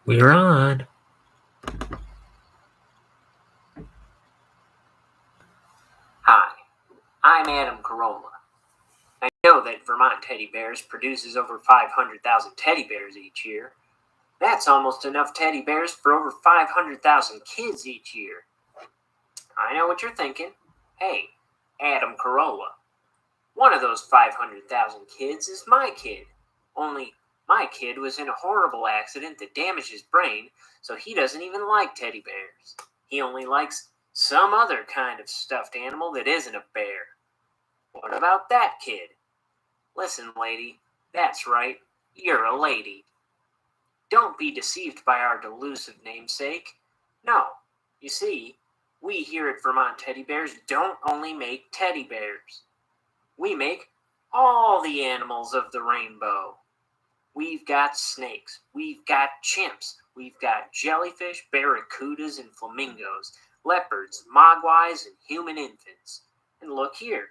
We're on. Hi, I'm Adam Carolla. I know that Vermont Teddy Bears produces over 500,000 teddy bears each year. That's almost enough teddy bears for over 500,000 kids each year. I know what you're thinking. Hey, Adam Carolla. One of those 500,000 kids is my kid. Only my kid was in a horrible accident that damaged his brain, so he doesn't even like teddy bears. He only likes some other kind of stuffed animal that isn't a bear. What about that kid? Listen, lady, that's right, you're a lady. Don't be deceived by our delusive namesake. No, you see, we here at Vermont Teddy Bears don't only make teddy bears. We make all the animals of the rainbow. We've got snakes, we've got chimps, we've got jellyfish, barracudas, and flamingos, leopards, mogwais, and human infants. And look here,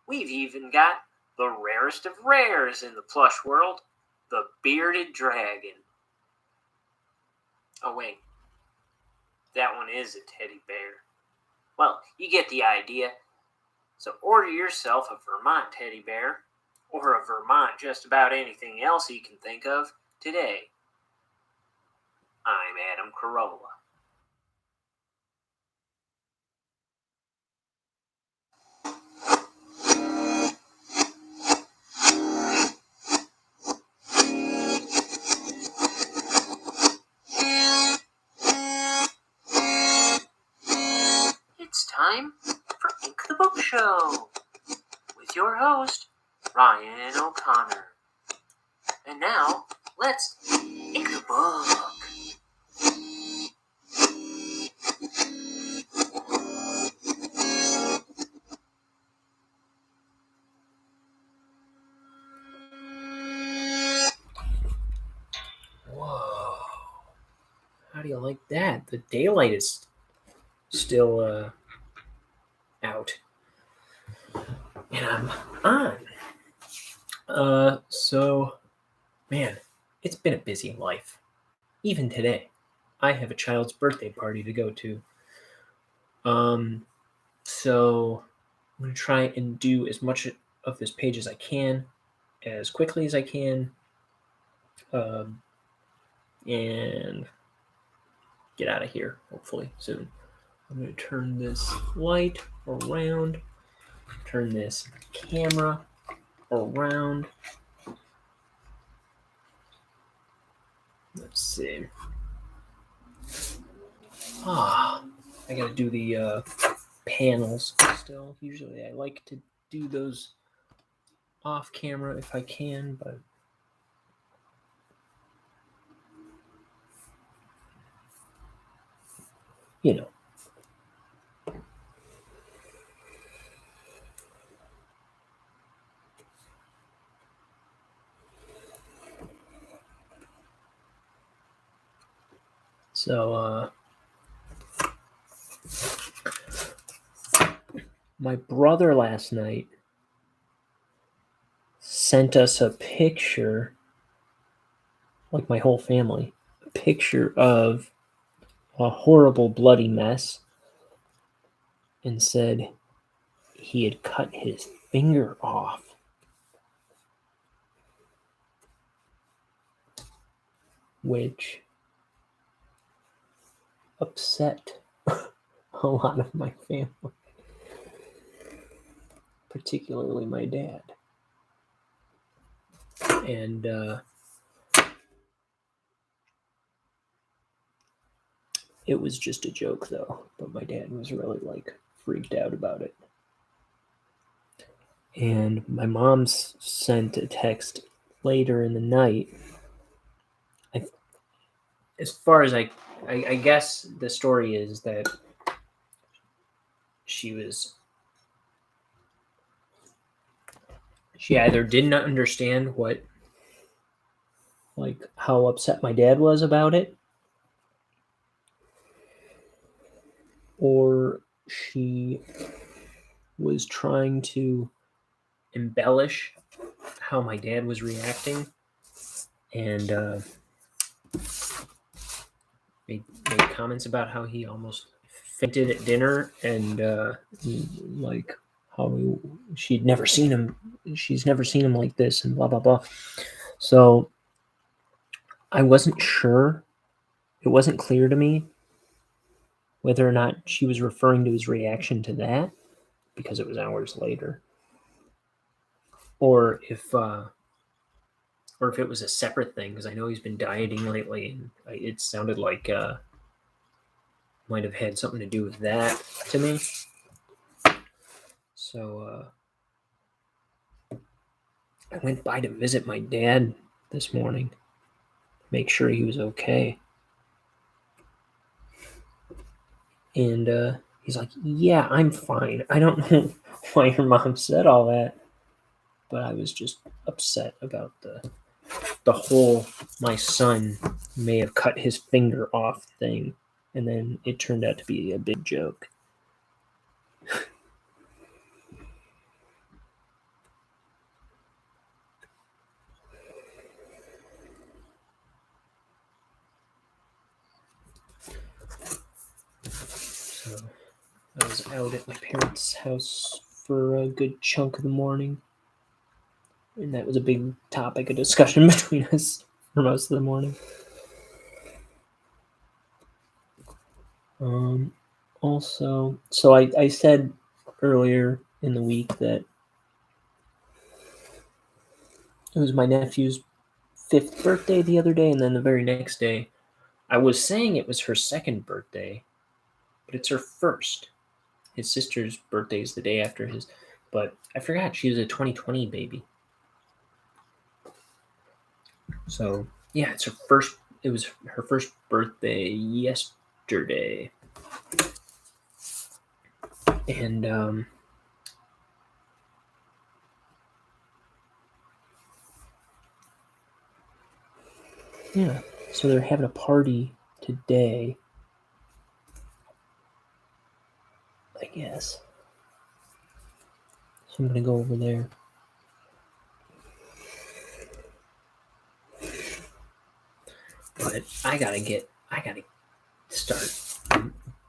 we've even got the rarest of rares in the plush world, the bearded dragon. Oh wait, that one is a teddy bear. Well, you get the idea. So order yourself a Vermont teddy bear, or a Vermont just about anything else you can think of, today. I'm Adam Carolla. It's time for Ink the Book Show with your host, Ryan O'Connor. And now, let's ink the book. Whoa. How do you like that? The daylight is still out. And I'm on. Man, it's been a busy life. Even today, I have a child's birthday party to go to. So I'm going to try and do as much of this page as I can, as quickly as I can, and get out of here, hopefully, soon. I'm going to turn this light around, turn this camera around. Let's see. I got to do the panels still. Usually I like to do those off camera if I can, but you know. So, my brother last night sent us a picture, like my whole family, a picture of a horrible bloody mess, and said he had cut his finger off. Which upset a lot of my family, particularly my dad. And it was just a joke, though, but my dad was really freaked out about it. And my mom sent a text later in the night. As far as I guess the story is that she either didn't understand how upset my dad was about it, or she was trying to embellish how my dad was reacting, and made comments about how he almost fainted at dinner, and like how she's never seen him like this, and blah blah blah. So I wasn't sure. It wasn't clear to me whether or not she was referring to his reaction to that, because it was hours later, or if it was a separate thing, because I know he's been dieting lately, and it sounded like might have had something to do with that to me. So I went by to visit my dad this morning, make sure he was okay. And he's like, yeah, I'm fine. I don't know why your mom said all that, but I was just upset about the whole my son may have cut his finger off thing, and then it turned out to be a big joke. So I was out at my parents' house for a good chunk of the morning, and that was a big topic of discussion between us for most of the morning. Also, so I said earlier in the week that it was my nephew's 5th birthday the other day, and then the very next day, I was saying it was her 2nd birthday, but it's her 1st. His sister's birthday is the day after his, but I forgot she was a 2020 baby. So yeah, it's her first. It was her 1st birthday yesterday, and yeah, so they're having a party today, I guess. So I'm gonna go over there. But I gotta start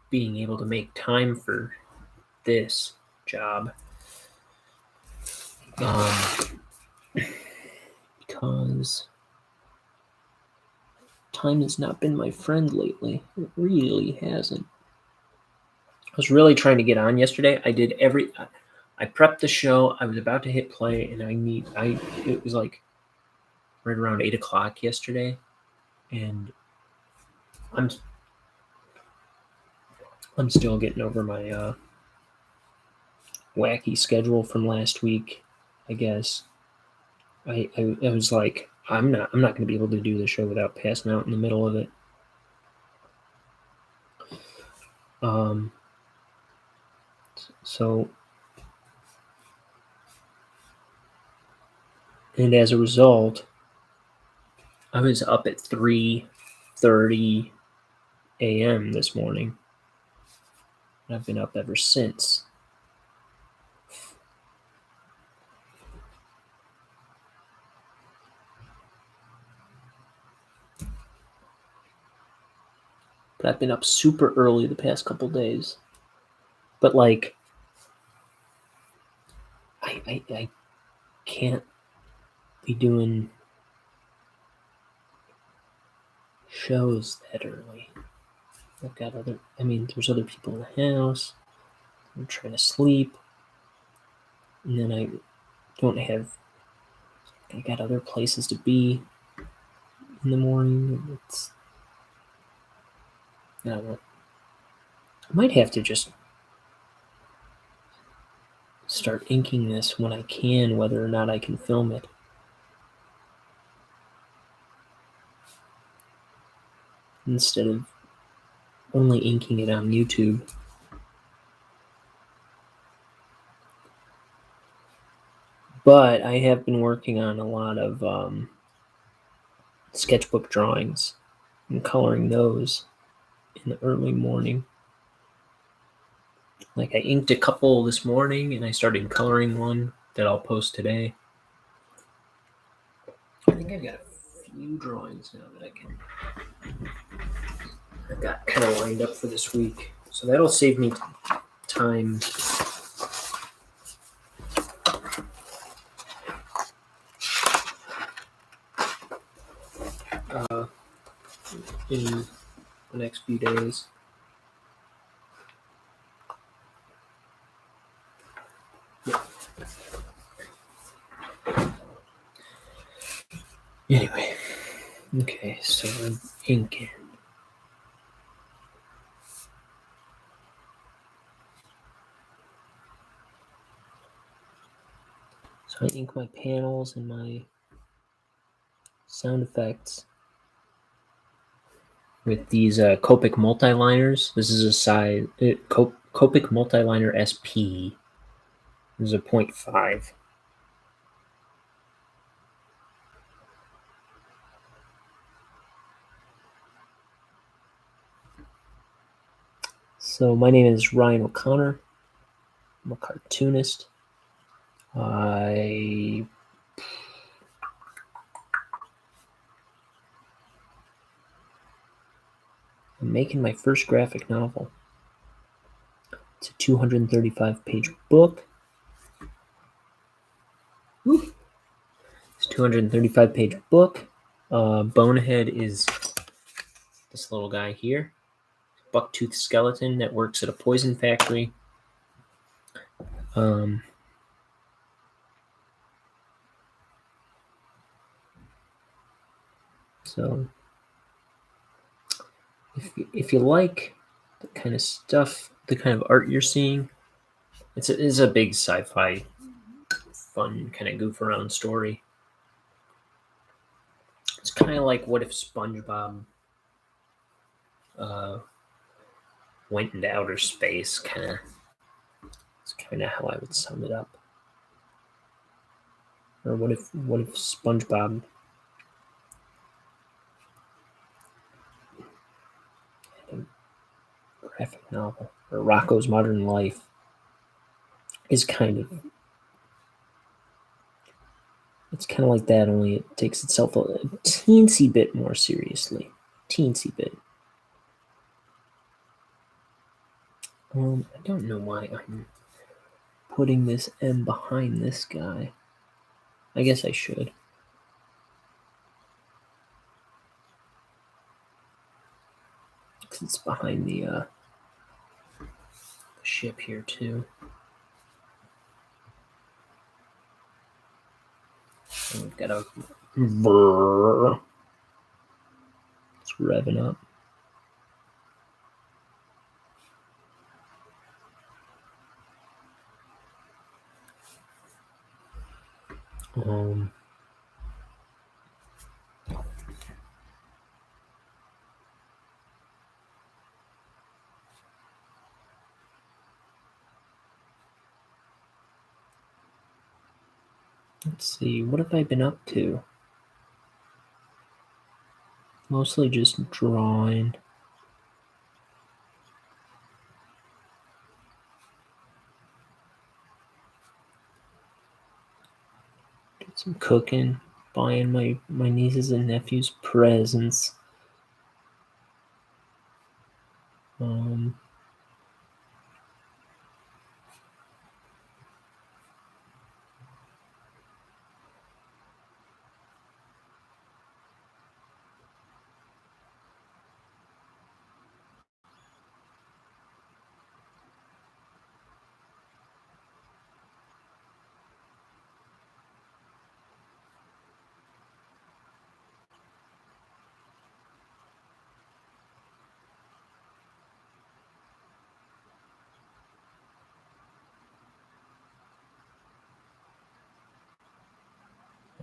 being able to make time for this job. Because time has not been my friend lately. It really hasn't. I was really trying to get on yesterday. I prepped the show. I was about to hit play, and it was like right around 8 o'clock yesterday, and I'm still getting over my wacky schedule from last week, I guess. I was like, I'm not going to be able to do the show without passing out in the middle of it. So, and as a result, I was up at 3:30 a.m. this morning. And I've been up ever since. But I've been up super early the past couple days. But like, I can't be doing shows that early. I've got there's other people in the house. I'm trying to sleep. And then I got other places to be in the morning. I don't know. I might have to just start inking this when I can, whether or not I can film it. Instead of only inking it on YouTube. But I have been working on a lot of sketchbook drawings and coloring those in the early morning. Like I inked a couple this morning, and I started coloring one that I'll post today. I think I've got a few drawings now that I can I got kind of lined up for this week. So that'll save me time. In the next few days. Anyway, okay, so I'm inking. So I ink my panels and my sound effects with these Copic multiliners. This is a size Copic multiliner SP. This is a 0.5. So my name is Ryan O'Connor. I'm a cartoonist. I'm making my first graphic novel. It's a 235-page book. Woo. It's a 235-page book. Bonehead is this little guy here. Bucktooth skeleton that works at a poison factory. So if you like the kind of stuff, the kind of art you're seeing, it's a big sci-fi, fun kind of goof around story. It's kind of like what if SpongeBob went into outer space, kind of. It's kind of how I would sum it up. Or what if SpongeBob had a graphic novel, or Rocko's Modern Life is kind of. It's kind of like that, only it takes itself a teensy bit more seriously. Teensy bit. I don't know why I'm putting this M behind this guy. I guess I should. Because it's behind the ship here, too. And we've got a brrr. It's revving up. Let's see, what have I been up to? Mostly just drawing. Did some cooking, buying my nieces and nephews presents.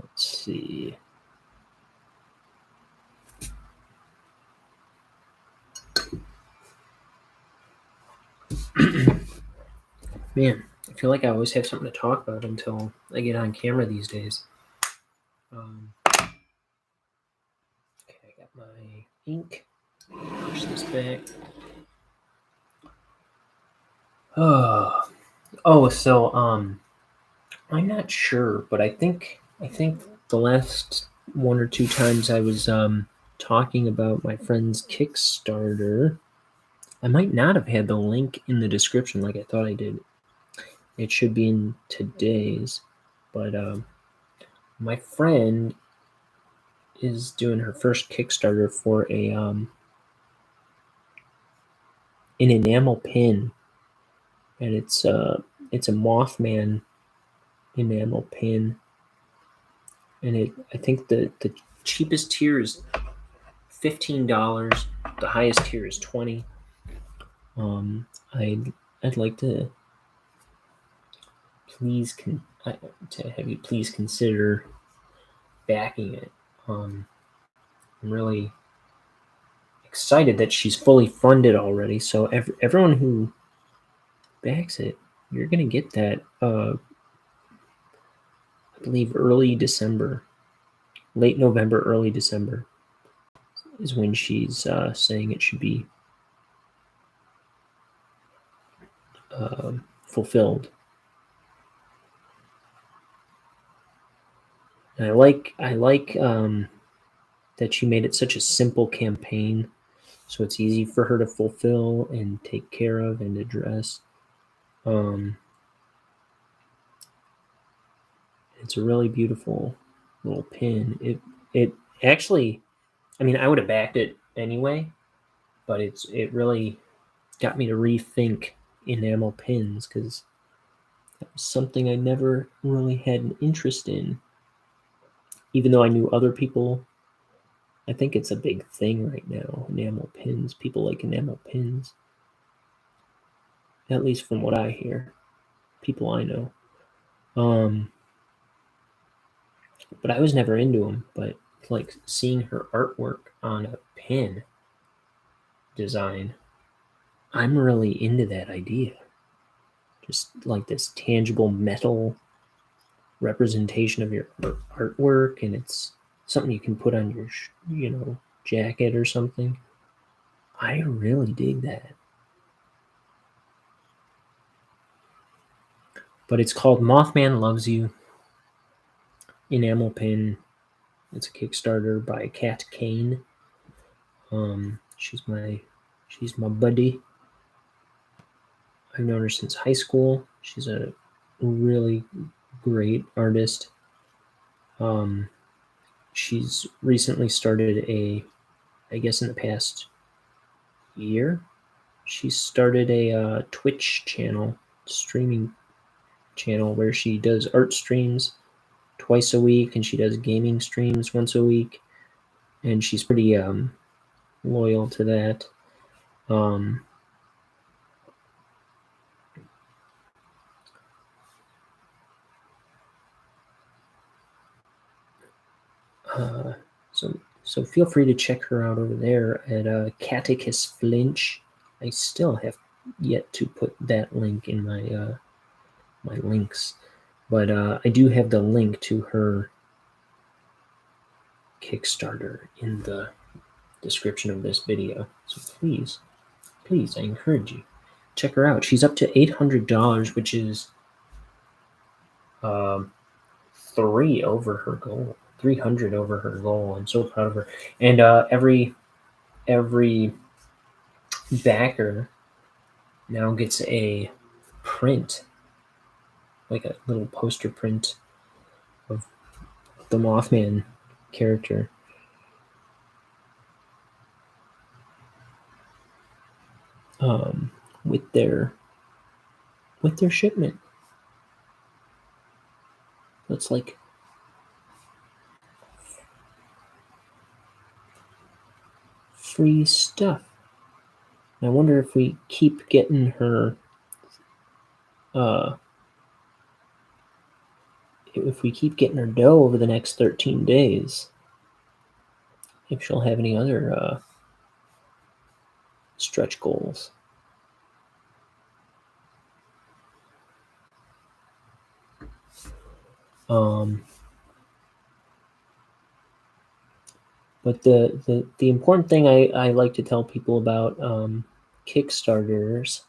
Let's see. Man, I feel like I always have something to talk about until I get on camera these days. Okay, I got my ink. Push this back. So I'm not sure, but I think the last one or two times I was talking about my friend's Kickstarter. I might not have had the link in the description like I thought I did. It should be in today's, but my friend is doing her first Kickstarter for an enamel pin, and it's a Mothman enamel pin, and I think the cheapest tier is $15. The highest tier is $20. I'd like to have you please consider backing it. I'm really excited that she's fully funded already. So everyone who backs it, you're gonna get that. I believe early December, late November, early December is when she's saying it should be fulfilled. And I like that she made it such a simple campaign, so it's easy for her to fulfill and take care of and address. It's a really beautiful little pin. It actually, I mean, I would have backed it anyway, but it really got me to rethink enamel pins, because that was something I never really had an interest in, even though I knew other people. I think it's a big thing right now, enamel pins. People like enamel pins, at least from what I hear, people I know. But I was never into them. But like seeing her artwork on a pin design, I'm really into that idea. Just like this tangible metal representation of your artwork, and it's something you can put on your jacket or something. I really dig that. But it's called Mothman Loves You enamel pin. It's a Kickstarter by Kane. She's my buddy. I've known her since high school. She's a really great artist. She's recently started I guess in the past year, she started a Twitch channel, streaming channel, where she does art streams twice a week, and she does gaming streams once a week, and she's pretty loyal to that. So feel free to check her out over there at Catechus Flinch. I still have yet to put that link in my links, but I do have the link to her Kickstarter in the description of this video. So please, I encourage you, check her out. She's up to $800, which is 300 over her goal. I'm so proud of her. And every backer now gets a print, like a little poster print of the Mothman character. With their shipment. It's like free stuff. And I wonder if we keep getting her dough over the next 13 days, if she'll have any other stretch goals. But the important thing I like to tell people about Kickstarters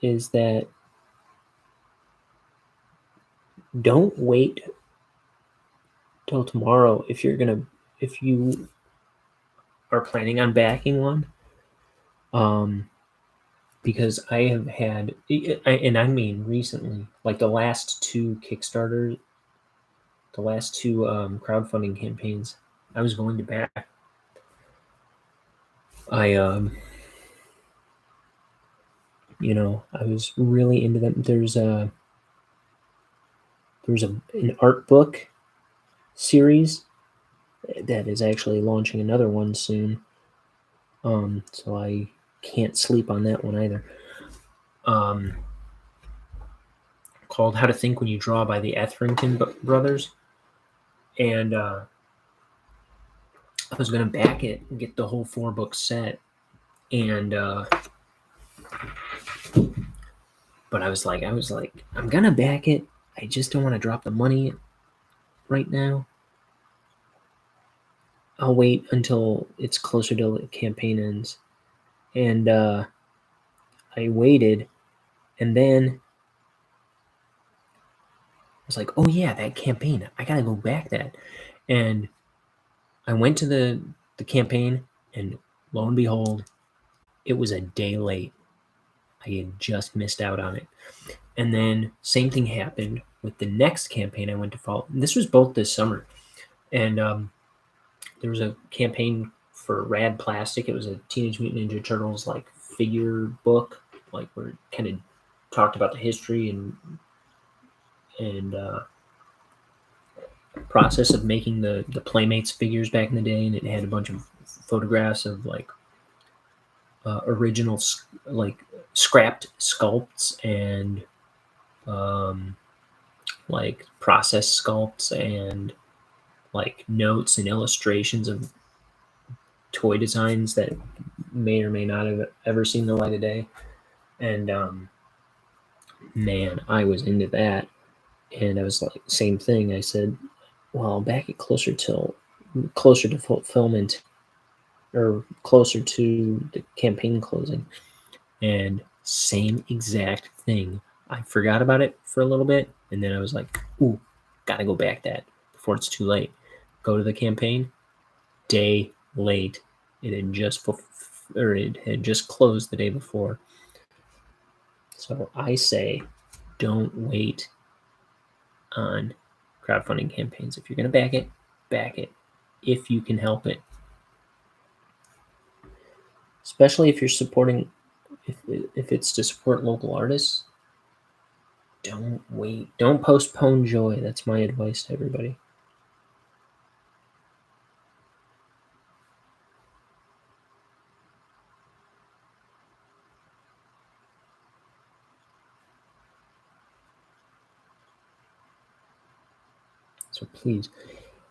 is that don't wait till tomorrow if you are planning on backing one. Because I have had, and I mean recently, like the last two Kickstarter, the last two crowdfunding campaigns, I was going to back. I I was really into them. There's an art book series that is actually launching another one soon. So I can't sleep on that one either. Called How to Think When You Draw by the Etherington brothers. And I was going to back it and get the whole 4-book set. And but I was like, I'm going to back it. I just don't want to drop the money right now. I'll wait until it's closer to the campaign ends. And I waited, and then I was like, oh yeah, that campaign, I gotta go back that. And I went to the campaign, and lo and behold, it was a day late. I had just missed out on it. And then same thing happened with the next campaign I went to follow. This was both this summer. And there was a campaign for Rad Plastic. It was a Teenage Mutant Ninja Turtles like figure book, like where it kind of talked about the history and process of making the Playmates figures back in the day, and it had a bunch of photographs of like original like scrapped sculpts and like process sculpts and like notes and illustrations of toy designs that may or may not have ever seen the light of day. And man, I was into that. And I was like, same thing. I said, well, I'll back it closer to fulfillment, or closer to the campaign closing. And same exact thing. I forgot about it for a little bit, and then I was like, ooh, gotta go back that before it's too late. Go to the campaign, day late. It had just closed the day before. So I say, don't wait on crowdfunding campaigns. If you're gonna back it if you can help it. Especially if you're supporting, if it's to support local artists, don't wait. Don't postpone joy. That's my advice to everybody. So please,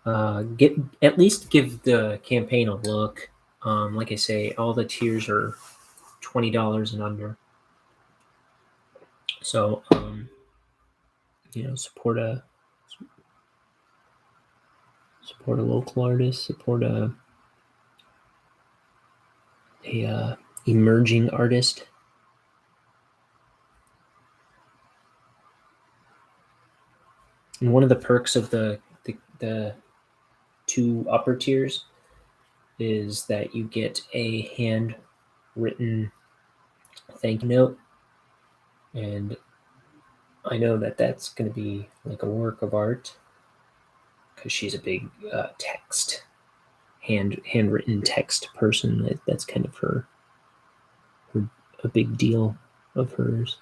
at least give the campaign a look. Like I say, all the tiers are $20 and under. So support a local artist, support a emerging artist. And one of the perks of the 2 upper tiers is that you get a handwritten thank you note. And I know that that's going to be like a work of art, because she's a big text, handwritten text person. That's kind of her a big deal of hers.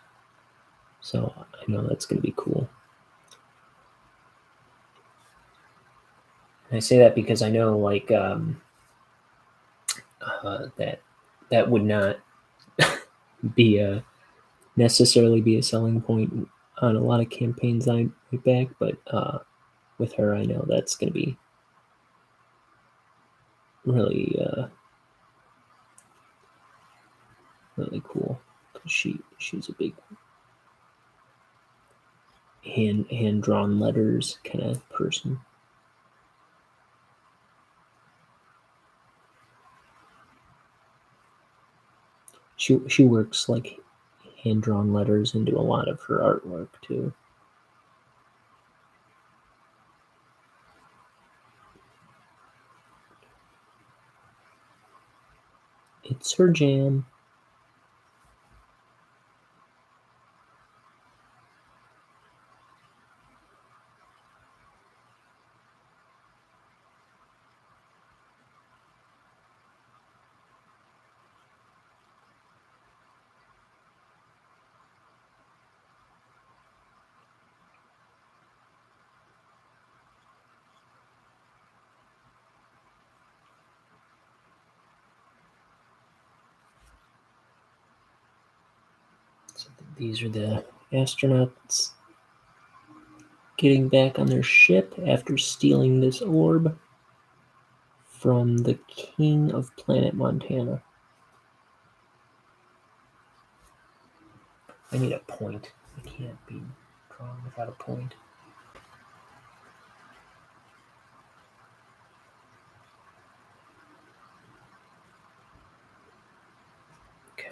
So I know that's going to be cool. And I say that because I know like that would not be necessarily be a selling point on a lot of campaigns I back, but with her, I know that's going to be really really cool, because she's a big hand drawn letters kind of person. She works like hand drawn letters into a lot of her artwork too. It's her jam. So these are the astronauts getting back on their ship after stealing this orb from the king of planet Montana. I need a point. I can't be drawn without a point. Okay.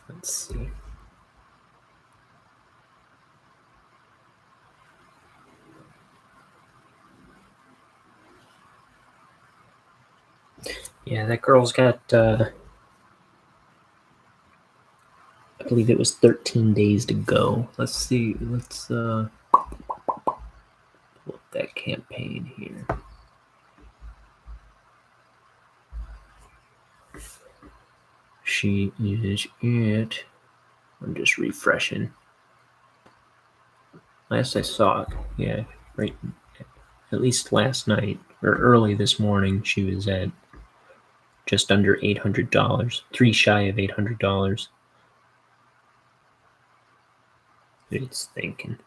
Let's see. Yeah, that girl's got, I believe it was 13 days to go. Let's see. Let's pull up that campaign here. She is it. I'm just refreshing. Last I saw it, yeah, right. At least last night or early this morning, she was at just under $800, 3 shy of $800. It's thinking.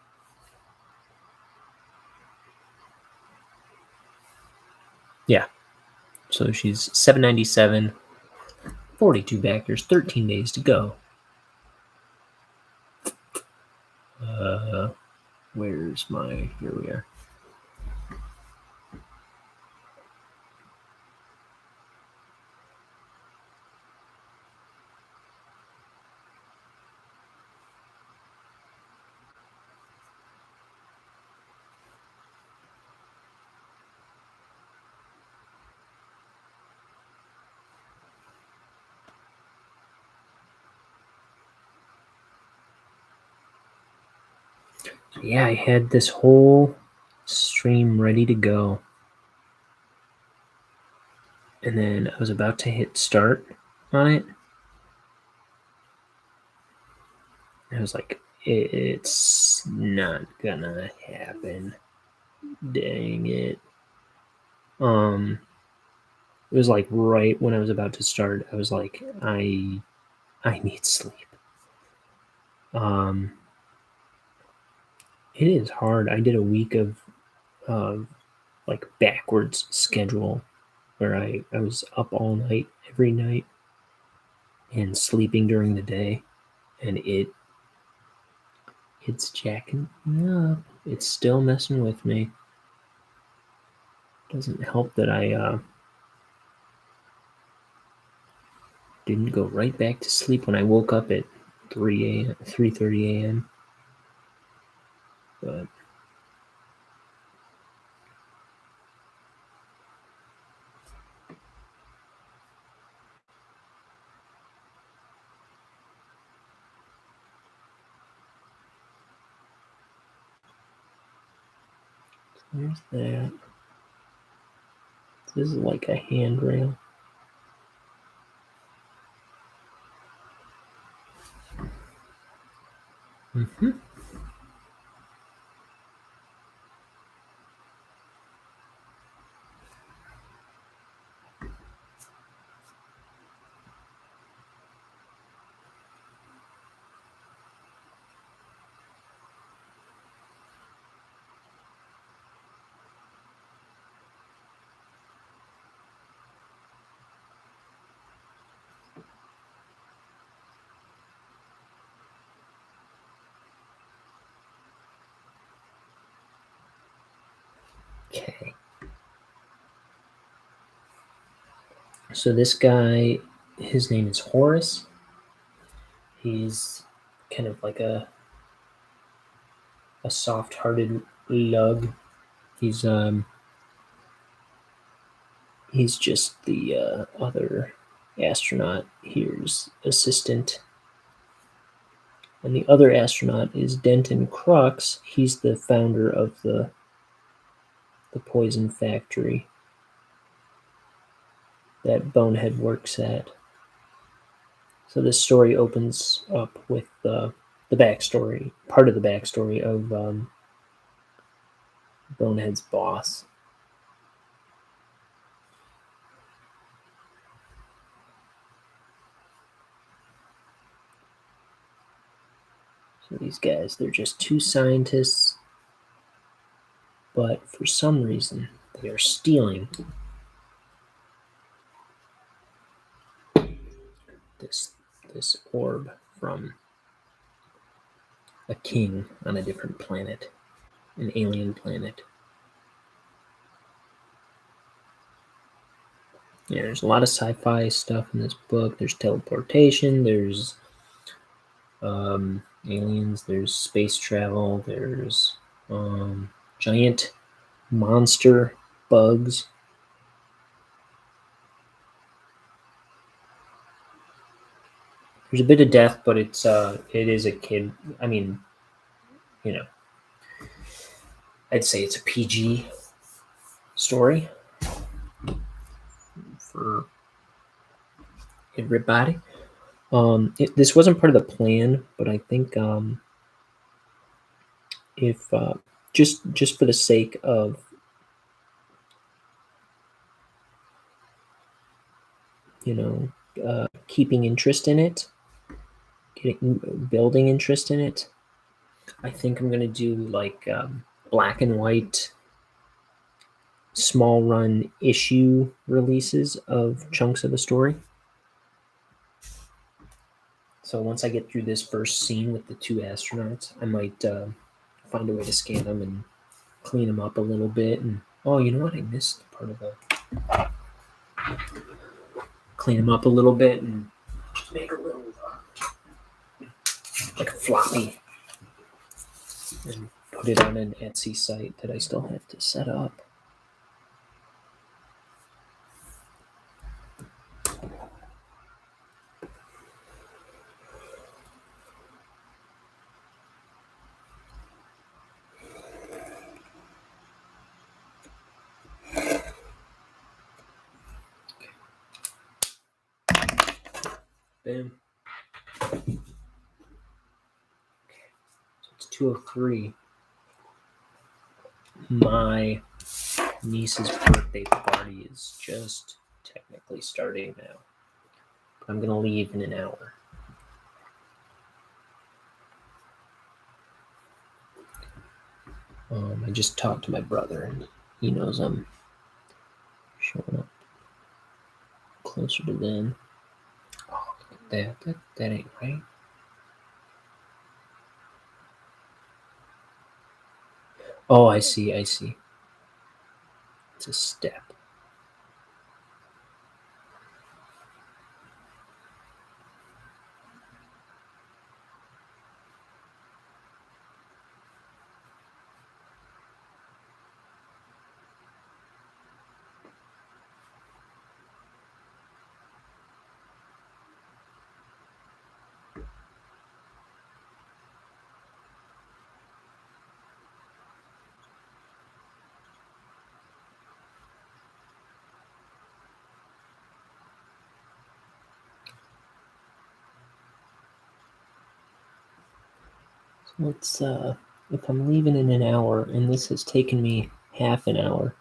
Yeah. So she's $797, 42 backers, 13 days to go. Where's my? Here we are. So yeah, I had this whole stream ready to go. And then I was about to hit start on it. I was like, it's not gonna happen. Dang it. It was like right when I was about to start, I was like, I need sleep. It is hard. I did a week of like backwards schedule where I was up all night every night and sleeping during the day, and it's jacking me up. It's still messing with me. Doesn't help that I didn't go right back to sleep when I woke up at 3:30 a.m. But there's that. This is like a handrail. Mm-hmm. So this guy, his name is Horace. He's kind of like a soft-hearted lug. He's just the other astronaut here's assistant. And the other astronaut is Denton Crux. He's the founder of the poison factory that Bonehead works at. So this story opens up with the backstory, part of the backstory of Bonehead's boss. So these guys, they're just two scientists, but for some reason, they are stealing this orb from a king on a different planet, an alien planet. Yeah, there's a lot of sci-fi stuff in this book. There's teleportation, there's aliens, there's space travel, there's giant monster bugs. There's a bit of death, but it is a kid. I mean, I'd say it's a PG story for everybody. This wasn't part of the plan, but I think if just for the sake of keeping interest in it, building interest in it, I think I'm gonna do like black and white small run issue releases of chunks of the story. So once I get through this first scene with the two astronauts, I might find a way to scan them and clean them up a little bit. And you know what? I missed part of the clean them up a little bit and make a little like a floppy and put it on an Etsy site that I still have to set up. Bam. Okay. So it's 2:03. My niece's birthday party is just technically starting now. But I'm gonna leave in an hour. I just talked to my brother, and he knows I'm showing up closer to them. Oh, look at that. That ain't right. Oh, I see. It's a step. Let's if I'm leaving in an hour and this has taken me half an hour,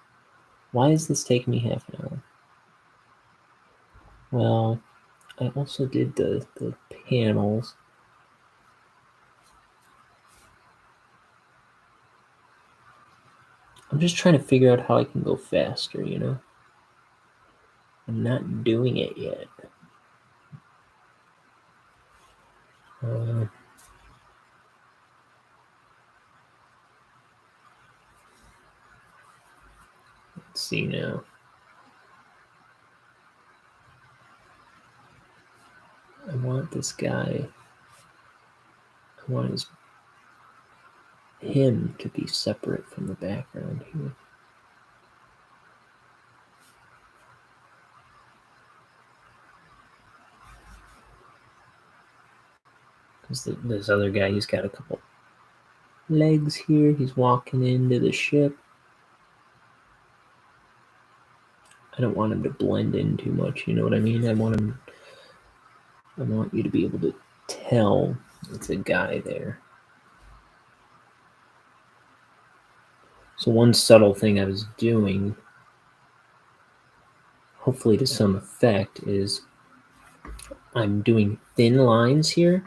why is this taking me half an hour? Well, I also did the panels. I'm just trying to figure out how I can go faster, I'm not doing it yet. Let's see now. this guy, I want him to be separate from the background here. Because this other guy, he's got a couple legs here. He's walking into the ship. I don't want him to blend in too much, you know what I mean? I want you to be able to tell it's a guy there. So one subtle thing I was doing, hopefully to some effect, is I'm doing thin lines here,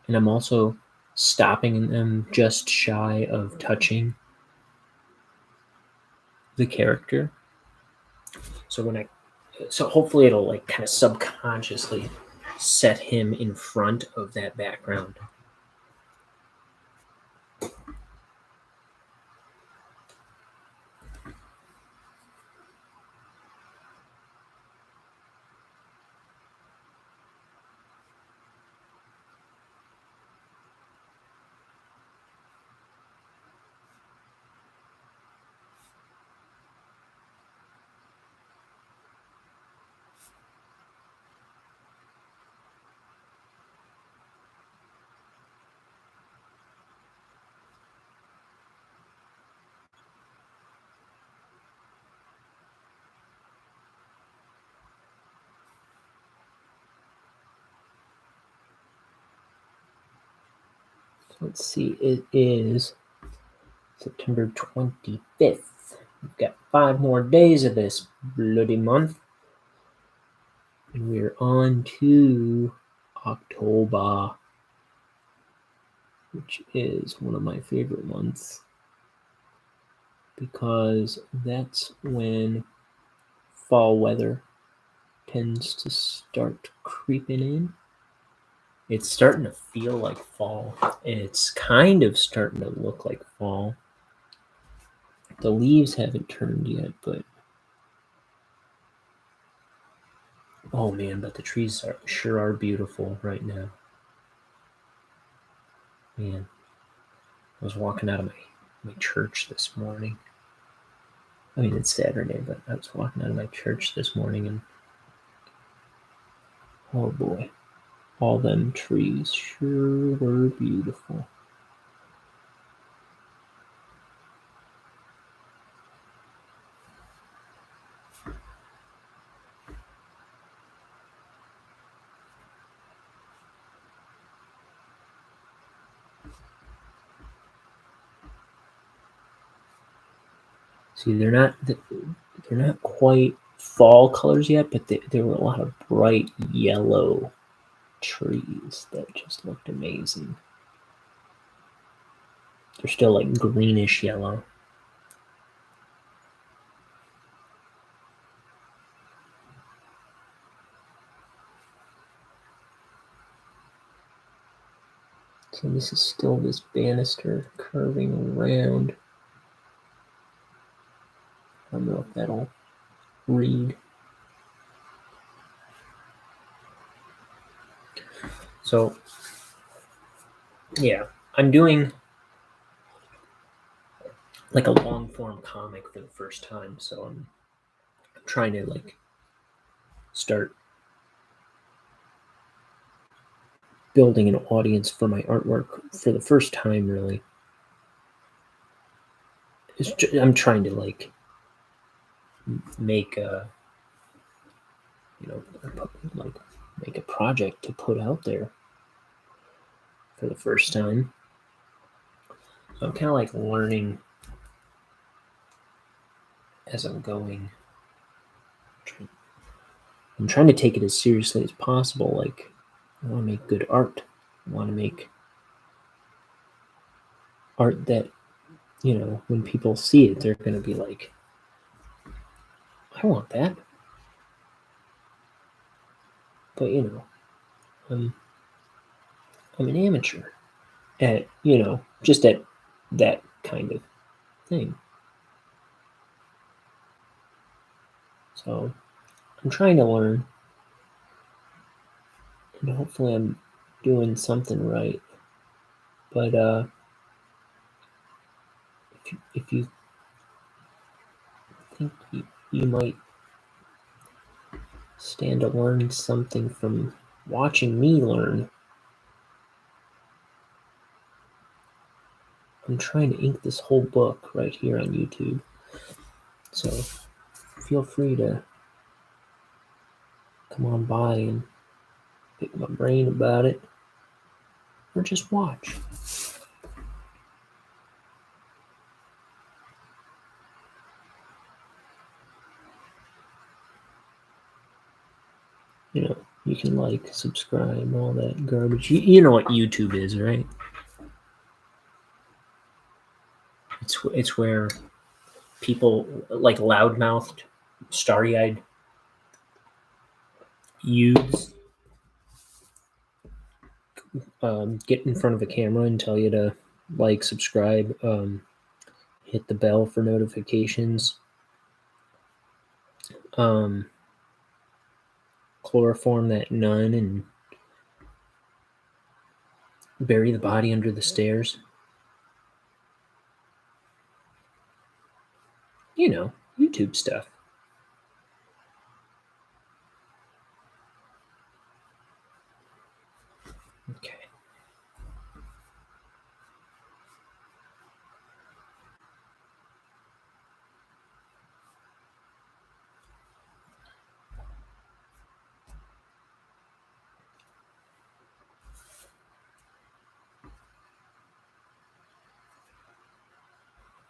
and I'm also stopping them just shy of touching the character. So hopefully it'll like kind of subconsciously set him in front of that background. Let's see, it is September 25th. We've got 5 more days of this bloody month. And we're on to October, which is one of my favorite months because that's when fall weather tends to start creeping in. It's starting to feel like fall, and it's kind of starting to look like fall. The leaves haven't turned yet, but oh man, but the trees sure are beautiful right now. Man, I was walking out of my church this morning. I mean, it's Saturday, but I was walking out of my church this morning, and oh boy, all them trees sure were beautiful. See, they're not quite fall colors yet, but there were a lot of bright yellow trees that just looked amazing. They're still like greenish yellow. So this is still this banister curving around. I don't know if that'll read. So yeah, I'm doing like a long form comic for the first time, so I'm trying to like start building an audience for my artwork for the first time, really. I'm trying to like make a make a project to put out there for the first time. So I'm kind of like learning as I'm going. I'm trying to take it as seriously as possible. Like, I want to make good art. I want to make art that, when people see it, they're going to be like, I want that. But, I'm an amateur at, just at that kind of thing. So I'm trying to learn And hopefully I'm doing something right. But if you think you might stand to learn something from watching me learn, I'm trying to ink this whole book right here on YouTube. So feel free to come on by and pick my brain about it, or just watch. You know, you can like, subscribe, all that garbage. You know what YouTube is, right? It's where people like loudmouthed, starry-eyed youths get in front of a camera and tell you to like, subscribe, hit the bell for notifications, chloroform that nun, and bury the body under the stairs. You know, YouTube stuff. Okay.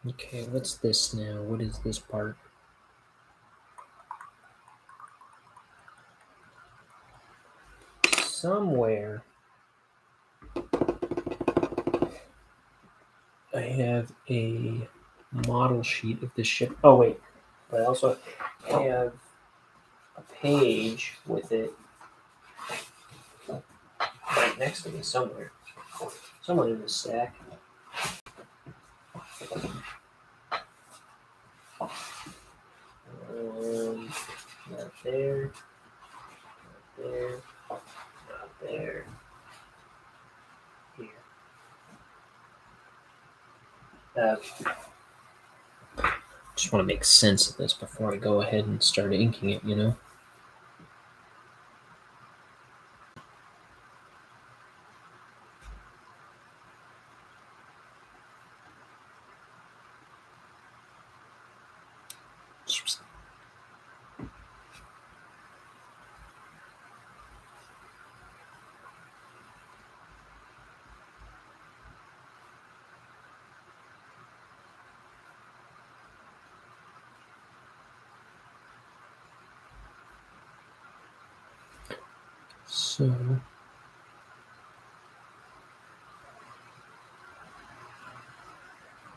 Okay, what's this now? What is this part? Somewhere I have a model sheet of this ship. Oh, wait. But I also have a page with it right next to me somewhere. Somewhere in the stack. Not there. Not there. Not there. Here. Just want to make sense of this before I go ahead and start inking it, you know? So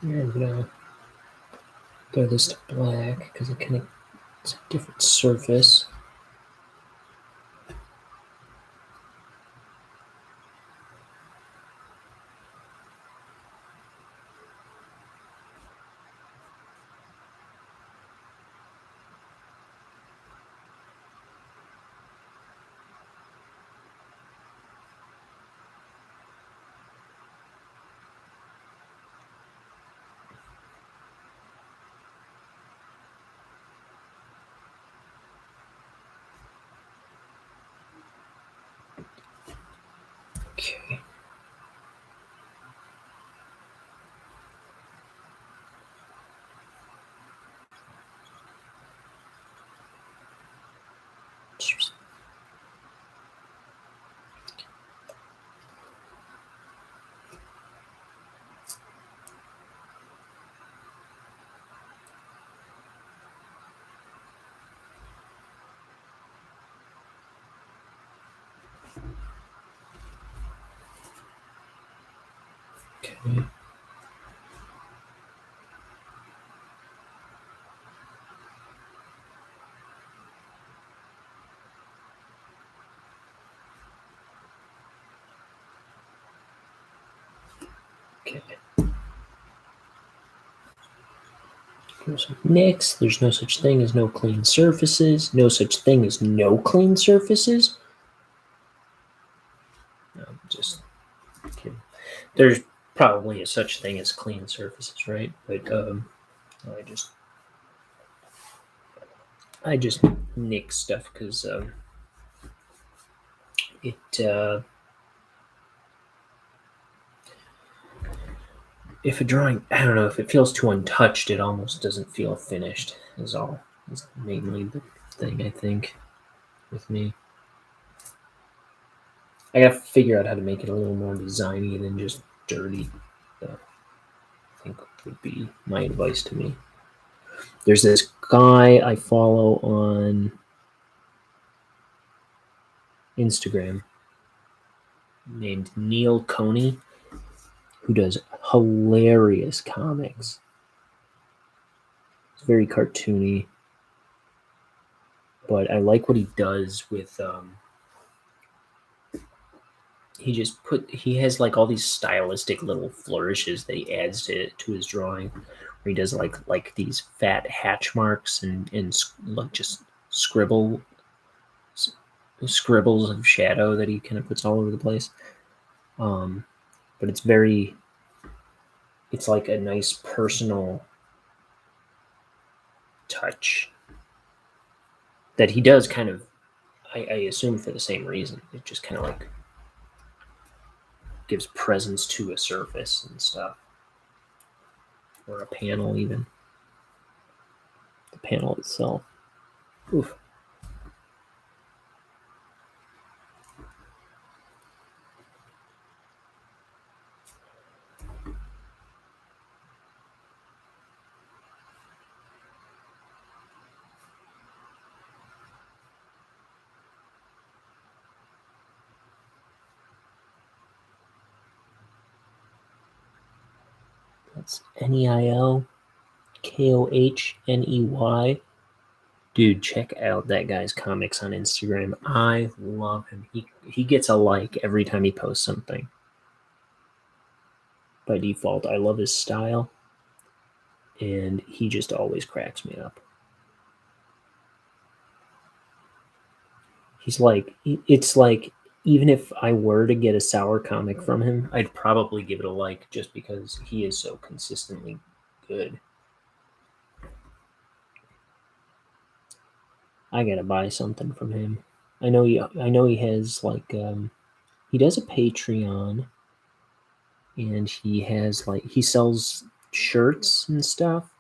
yeah, I'm gonna go this to black because it's a different surface. Okay. Okay. Okay. Next, there's no such thing as no clean surfaces. No such thing as no clean surfaces. there's probably a such thing as clean surfaces, right? But I just nick stuff because it if a drawing, I don't know, if it feels too untouched, it almost doesn't feel finished. Is all. Is mainly the thing I think with me. I gotta figure out how to make it a little more designy than just dirty. I think would be my advice to me. There's this guy I follow on Instagram named Neil Coney who does hilarious comics. It's very cartoony, but I like what he does with. He has like all these stylistic little flourishes that he adds to his drawing, where he does like these fat hatch marks and like just scribbles of shadow that he kind of puts all over the place. But it's like a nice personal touch that he does kind of, I assume for the same reason. It just kind of like gives presence to a surface and stuff, or a panel even. The panel itself. Oof. That's NeilKohney. Dude, check out that guy's comics on Instagram. I love him. He gets a like every time he posts something. By default, I love his style, and he just always cracks me up. It's like, even if I were to get a sour comic from him, I'd probably give it a like just because he is so consistently good. I gotta buy something from him. I know he has like he does a Patreon, and he has like he sells shirts and stuff.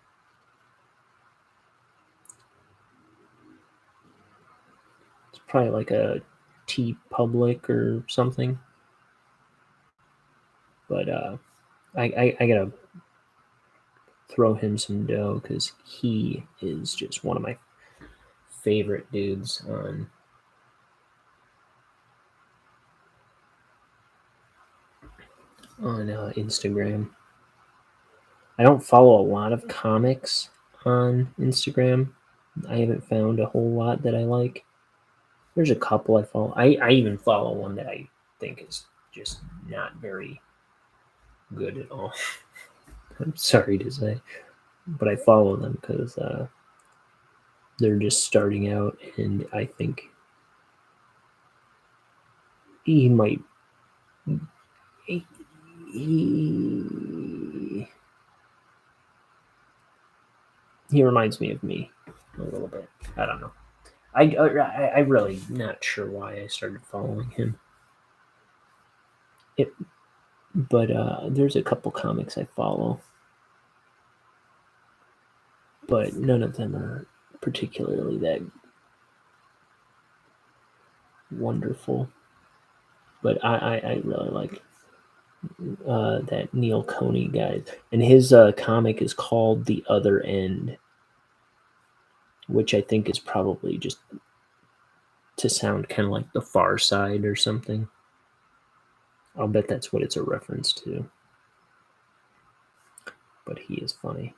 It's probably like a T Public or something. But I gotta throw him some dough because he is just one of my favorite dudes on Instagram. I don't follow a lot of comics on Instagram. I haven't found a whole lot that I like. There's a couple I follow. I even follow one that I think is just not very good at all. I'm sorry to say, but I follow them because they're just starting out, and I think he might. He reminds me of me a little bit. I don't know. I really not sure why I started following him. But there's a couple comics I follow, but none of them are particularly that wonderful. But I really like that Neil Coney guy, and his comic is called The Other End, which I think is probably just to sound kind of like The Far Side or something. I'll bet that's what it's a reference to. But he is funny.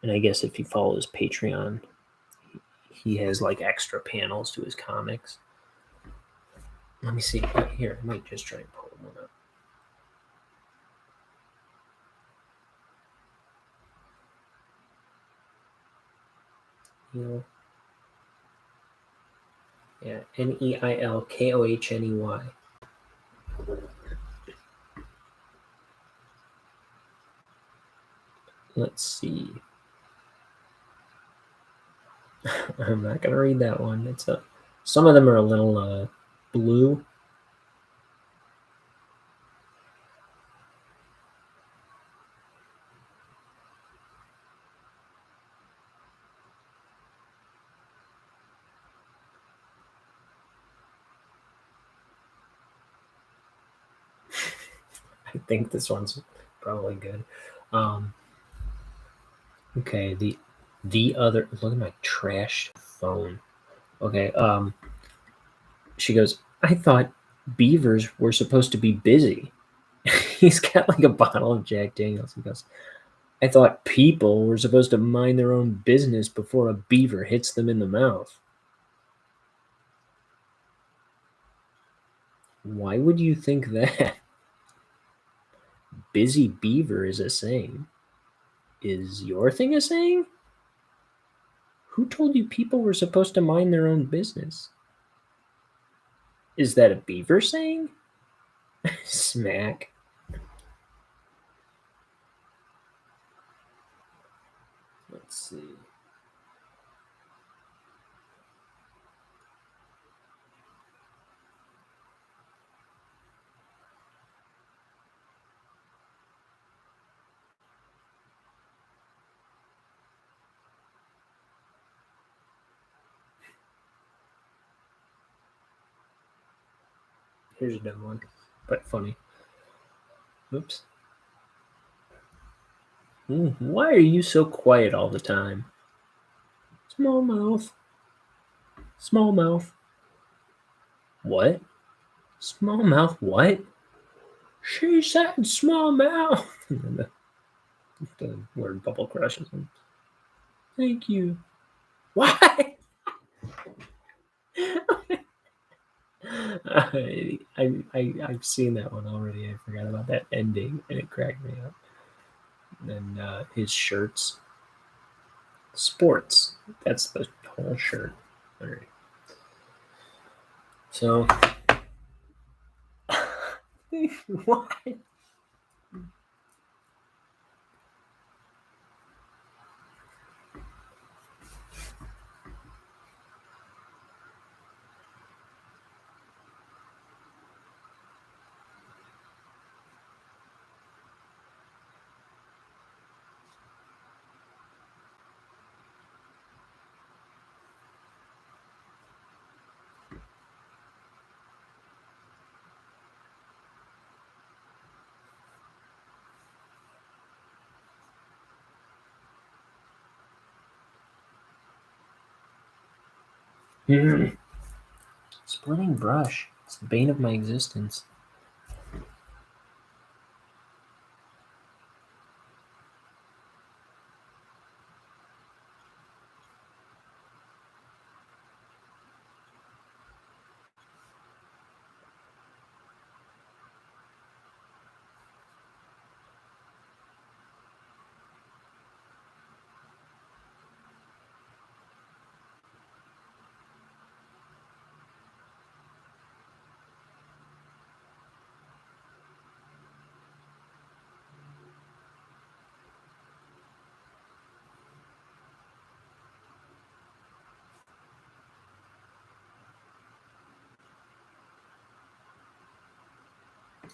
And I guess if you follow his Patreon, he has like extra panels to his comics. Let me see. Here, I might just try and pull one up. You know, Yeah, Neilkohney. Let's see. I'm not gonna read that one. Some of them are a little blue. I think this one's probably good. Okay, the other, look at my trashed phone. Okay, she goes, I thought beavers were supposed to be busy. He's got like a bottle of Jack Daniels. He goes, I thought people were supposed to mind their own business before a beaver hits them in the mouth. Why would you think that? Busy beaver is a saying. Is your thing a saying? Who told you people were supposed to mind their own business? Is that a beaver saying? Smack. Let's see. Here's a dumb one, but funny. Oops. Why are you so quiet all the time? Small mouth. Small mouth. What? Small mouth what? She said small mouth. And the word bubble crushes him. Thank you. Why? I've seen that one already. I forgot about that ending, and it cracked me up. And his shirts, sports. That's the whole shirt. All right. So, why? Splitting brush. It's the bane of my existence.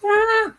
Ah!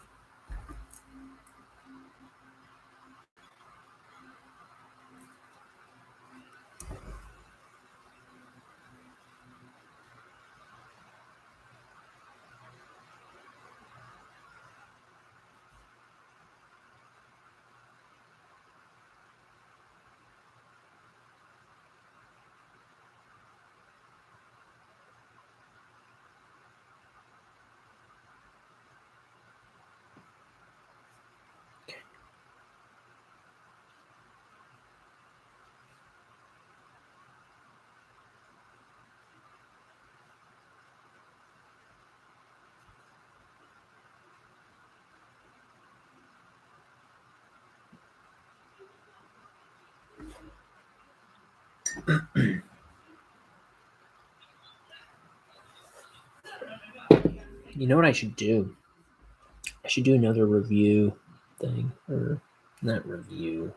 You know what I should do? I should do another review thing, or not review.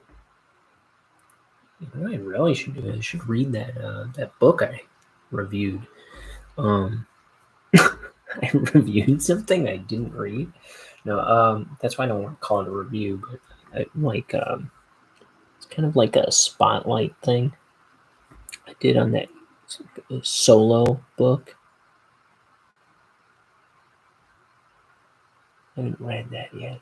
You know what I really should do? I should read that book I reviewed. I reviewed something I didn't read. No, that's why I don't want to call it a review, but it's kind of like a spotlight thing I did on that solo book. I haven't read that yet.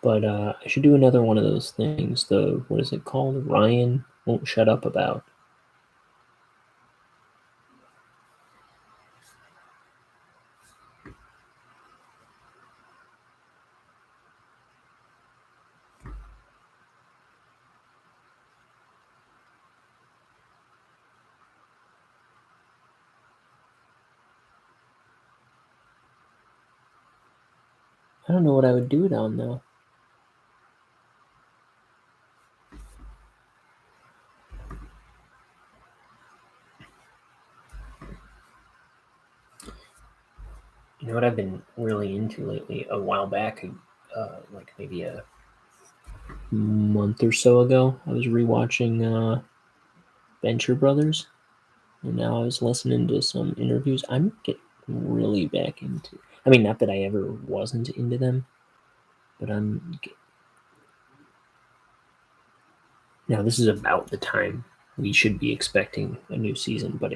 But I should do another one of those things. What is it called? Ryan Won't Shut Up About. I don't know what I would do it on, though. You know what I've been really into lately? A while back, like maybe a month or so ago, I was rewatching Venture Brothers, and now I was listening to some interviews. I'm getting really back into. I mean, not that I ever wasn't into them, but now this is about the time we should be expecting a new season, but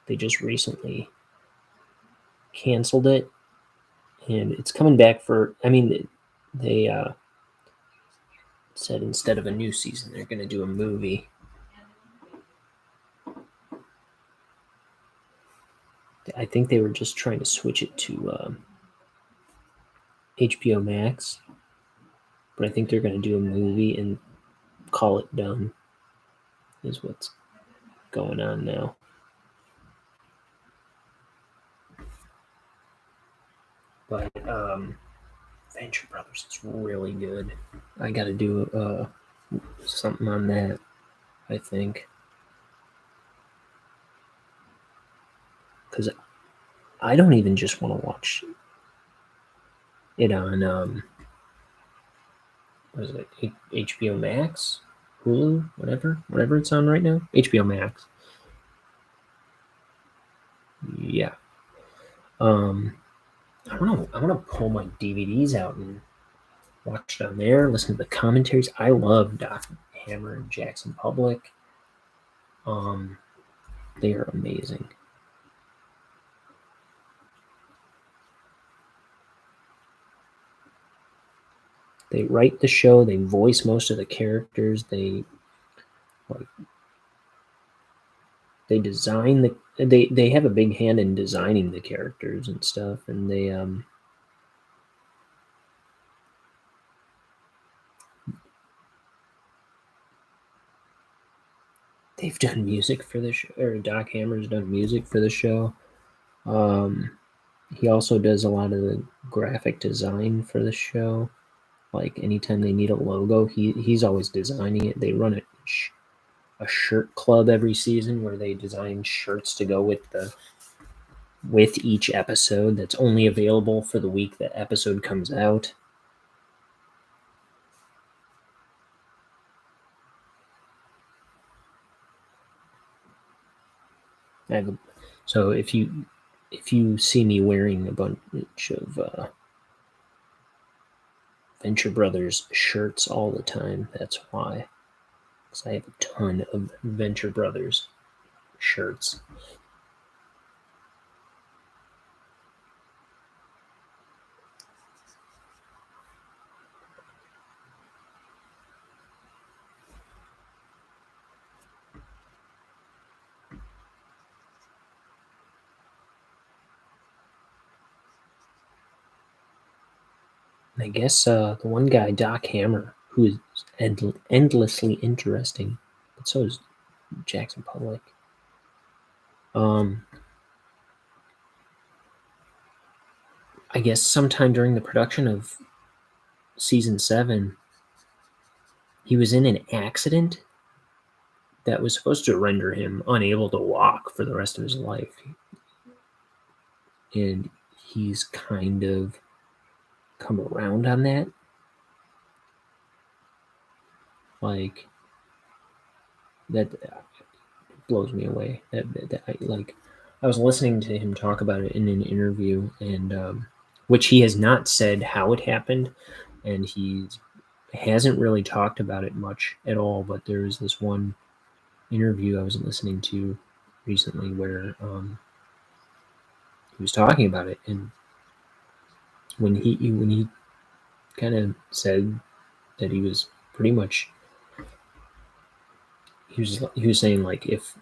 they just recently canceled it, and it's coming back for. I mean, they said instead of a new season, they're going to do a movie. I think they were just trying to switch it to HBO Max, but I think they're going to do a movie and call it done. Is what's going on now. But Venture Brothers is really good. I got to do something on that, I think, because I don't even just want to watch it on what is it, HBO Max, Hulu, whatever it's on right now. HBO Max. Yeah. I don't know. I want to pull my DVDs out and watch it on there. Listen to the commentaries. I love Doc Hammer and Jackson Public. They are amazing. They write the show. They voice most of the characters. They design they have a big hand in designing the characters and stuff, and they've done music for the show, or Doc Hammer's done music for the show. He also does a lot of the graphic design for the show. Like anytime they need a logo, he's always designing it. They run a shirt club every season where they design shirts to go with each episode. That's only available for the week that episode comes out. So if you see me wearing a bunch of Venture Brothers shirts all the time, that's why. Because I have a ton of Venture Brothers shirts. And I guess the one guy, Doc Hammer, who is endlessly interesting, but so is Jackson Public. I guess sometime during the production of season 7, he was in an accident that was supposed to render him unable to walk for the rest of his life. And he's kind of come around on that. Like, that blows me away. I was listening to him talk about it in an interview, and which he has not said how it happened, and he hasn't really talked about it much at all. But there was this one interview I was listening to recently where he was talking about it, and when he kind of said that he was pretty much he was saying, like, if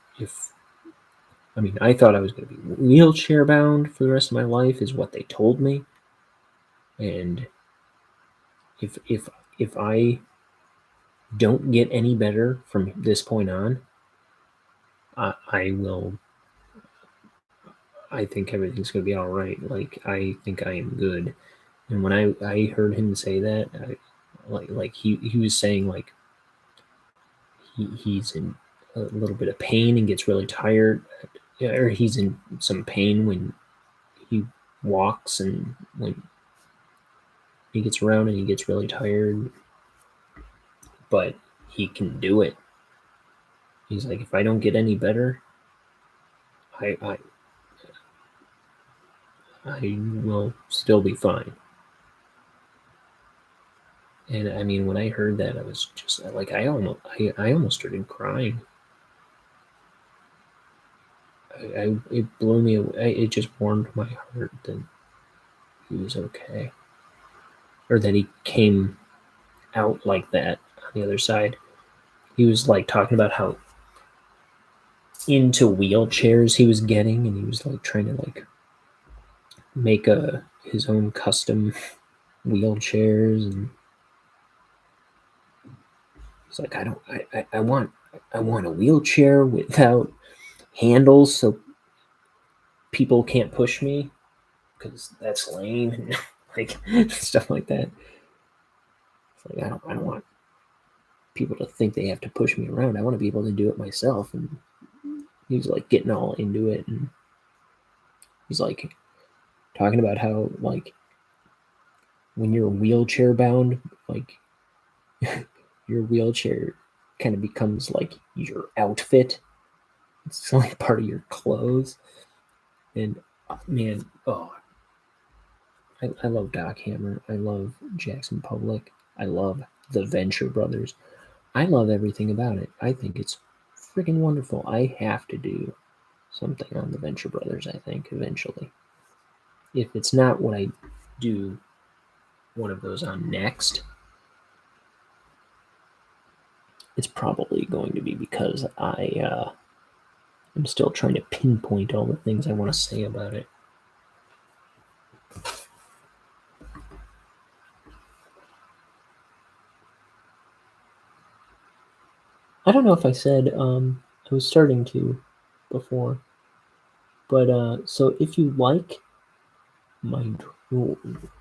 I mean, I thought I was going to be wheelchair bound for the rest of my life, is what they told me, and if I don't get any better from this point on, I will. I think everything's going to be all right. Like, I think I am good. And when I heard him say that, he was saying, like, he's in a little bit of pain and gets really tired, or he's in some pain when he walks and when he gets around and he gets really tired, but he can do it. He's like, if I don't get any better, I will still be fine. And I mean, when I heard that, I was just like, I almost started crying. It blew me away. It just warmed my heart that he was okay, or that he came out like that on the other side. He was like talking about how into wheelchairs he was getting, and he was like trying to like make his own custom wheelchairs, and he's like, I want a wheelchair without handles so people can't push me, because that's lame, and like stuff like that. It's like, I don't want people to think they have to push me around. I want to be able to do it myself. And he's like getting all into it, and he's like talking about how, like, when you're wheelchair bound, like your wheelchair kind of becomes like your outfit. It's like part of your clothes. And man, I love Doc Hammer. I love Jackson Public. I love the Venture Brothers. I love everything about it. I think it's freaking wonderful. I have to do something on the Venture Brothers, I think, eventually. If it's not what I do one of those on next, it's probably going to be because I'm still trying to pinpoint all the things I want to say about it. I don't know if I said I was starting to before, but so if you like my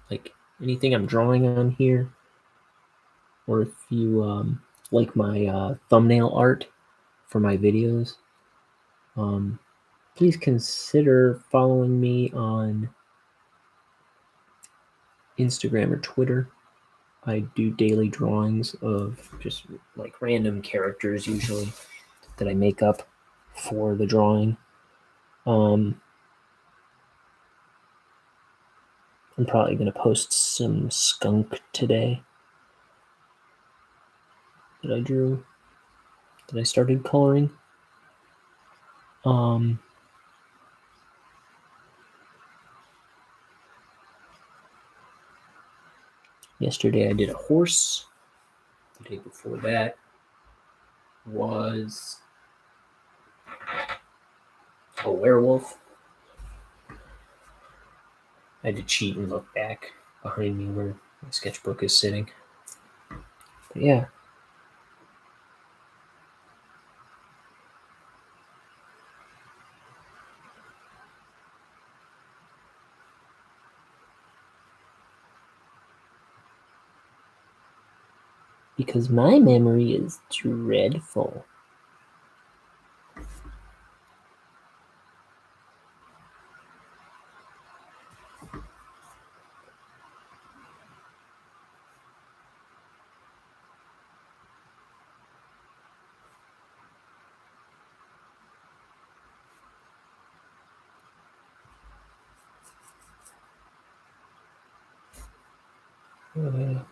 like anything I'm drawing on here, or if you like my thumbnail art for my videos, please consider following me on Instagram or Twitter. I do daily drawings of just like random characters, usually, that I make up for the drawing. I'm probably going to post some skunk today that I drew, that I started coloring. Yesterday I did a horse. The day before that was a werewolf. I had to cheat and look back behind me where my sketchbook is sitting. But yeah. Because my memory is dreadful. There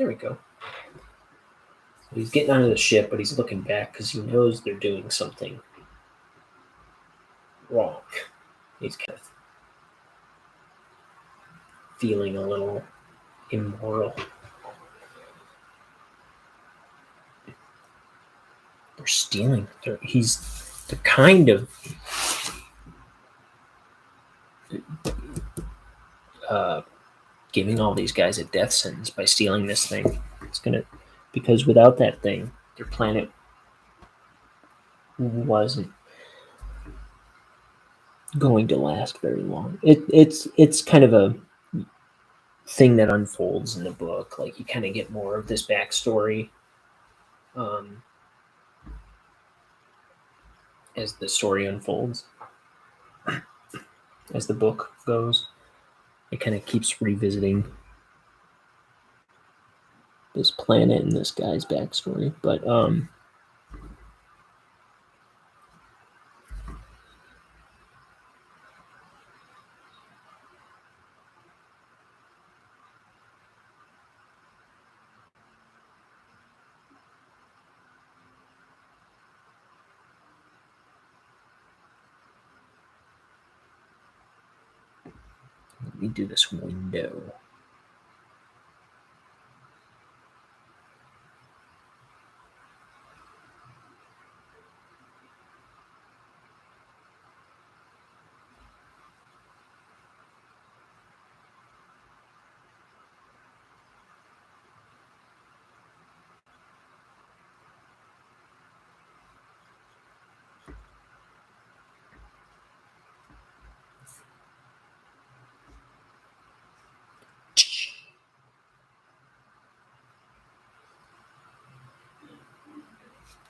we go. So he's getting onto the ship, but he's looking back because he knows they're doing something wrong. He's kind of feeling a little immoral. They're stealing. They're kind of giving all these guys a death sentence by stealing this thing. It's gonna, because without that thing, their planet wasn't going to last very long. It's kind of a thing that unfolds in the book. Like you kind of get more of this backstory as the story unfolds, as the book goes. It kind of keeps revisiting this planet and this guy's backstory. But let me do this window.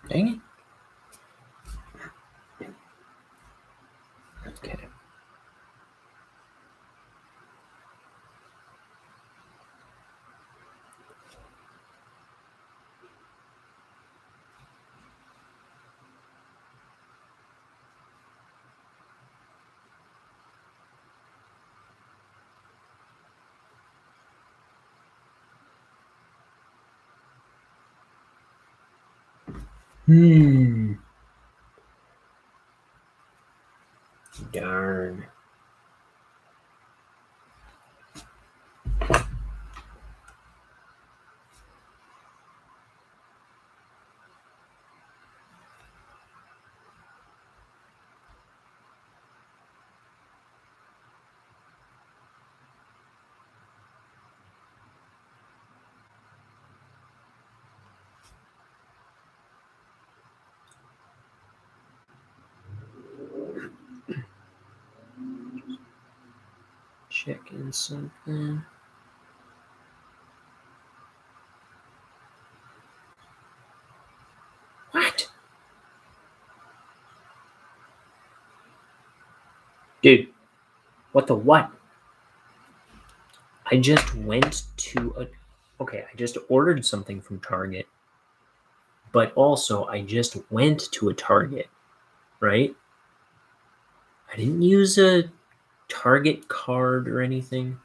Dang it. Okay. Darn. Checking something. What? Dude, what the what? I just went to a. Okay, I just ordered something from Target, but also I just went to a Target, right? I didn't use a Target card or anything.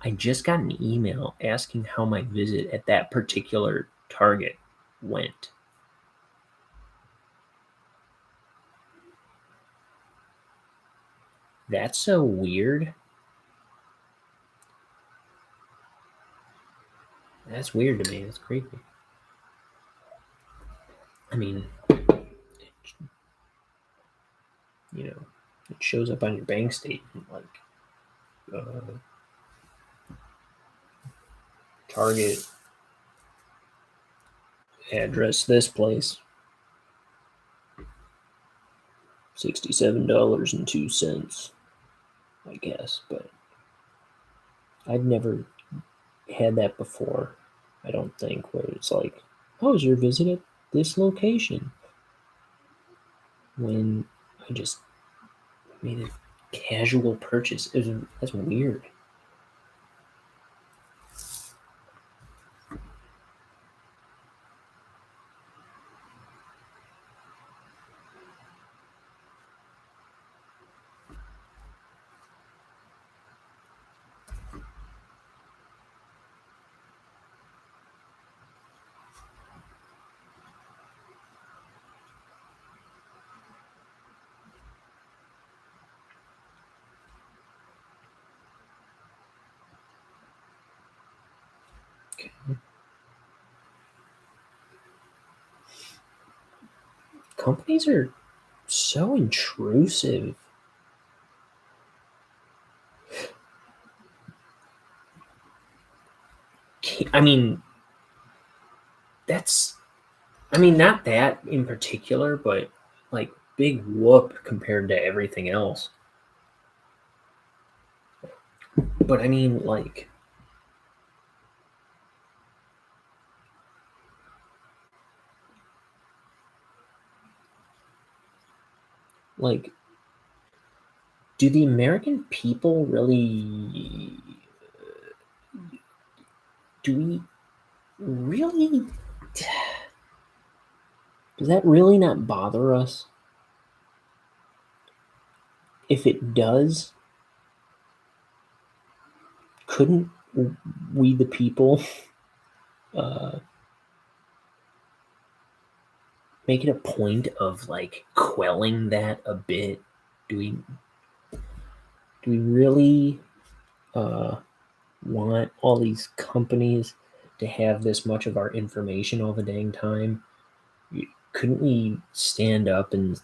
I just got an email asking how my visit at that particular Target went. That's so weird. That's weird to me. That's creepy. I mean, it shows up on your bank statement like Target address this place, $67.02, I guess, but I've never had that before, I don't think, where it's like, how was your visit at this location? When I just made a casual purchase. That's weird. Okay. Companies are so intrusive. I mean, not that in particular, but like big whoop compared to everything else. But I mean, like, do the American people really? Do we really? Does that really not bother us? If it does, couldn't we, the people, uh, make it a point of like quelling that a bit? Do we really want all these companies to have this much of our information all the dang time? Couldn't we stand up and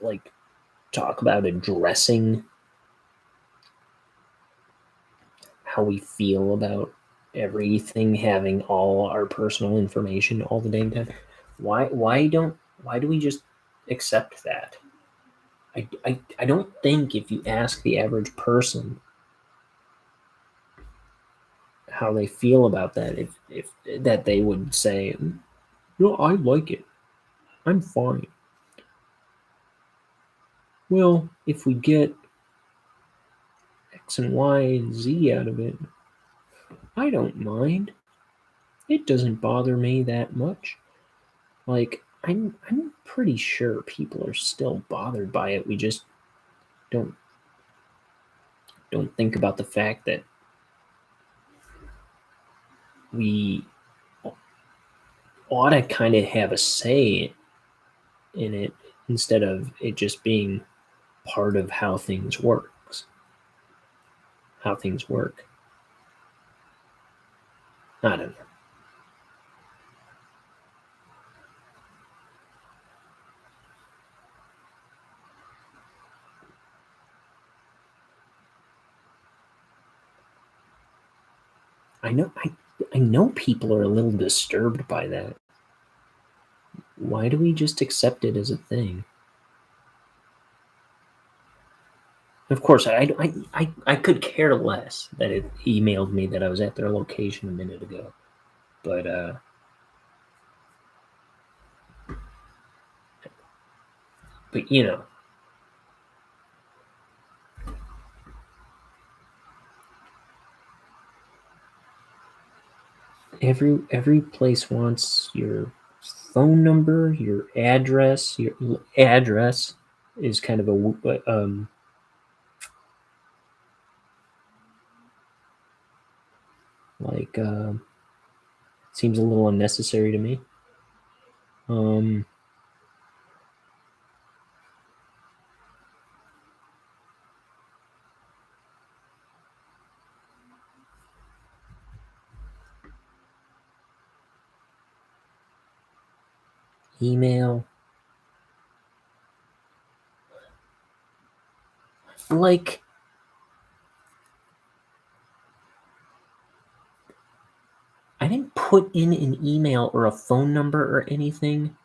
like talk about addressing how we feel about everything having all our personal information all the dang time? Why do we just accept that? I don't think if you ask the average person how they feel about that, if that they would say, no, I like it, I'm fine. Well, if we get X and Y and Z out of it, I don't mind. It doesn't bother me that much. Like, I'm pretty sure people are still bothered by it. We just don't think about the fact that we ought to kind of have a say in it instead of it just being part of how things work. I don't know. I know people are a little disturbed by that. Why do we just accept it as a thing? Of course, I could care less that it emailed me that I was at their location a minute ago. But you know, every place wants your phone number, your address. Your address is kind of a like seems a little unnecessary to me. Email, like, I didn't put in an email or a phone number or anything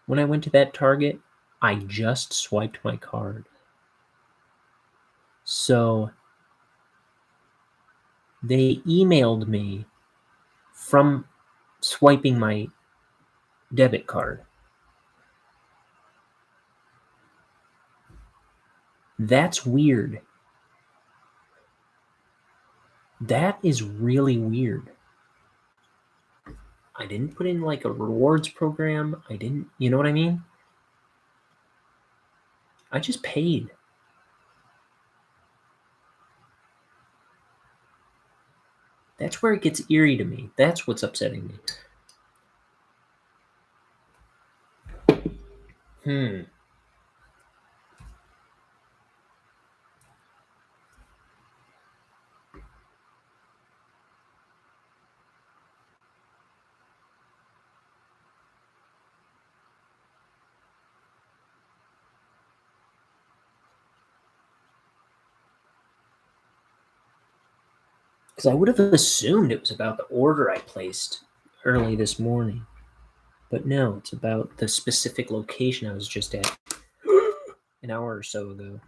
when I went to that Target. I just swiped my card. So they emailed me from swiping my debit card. That's weird. That is really weird. I didn't put in like a rewards program. I didn't, you know what I mean? I just paid. That's where it gets eerie to me. That's what's upsetting me. Because I would have assumed it was about the order I placed early this morning. But no, it's about the specific location I was just at an hour or so ago.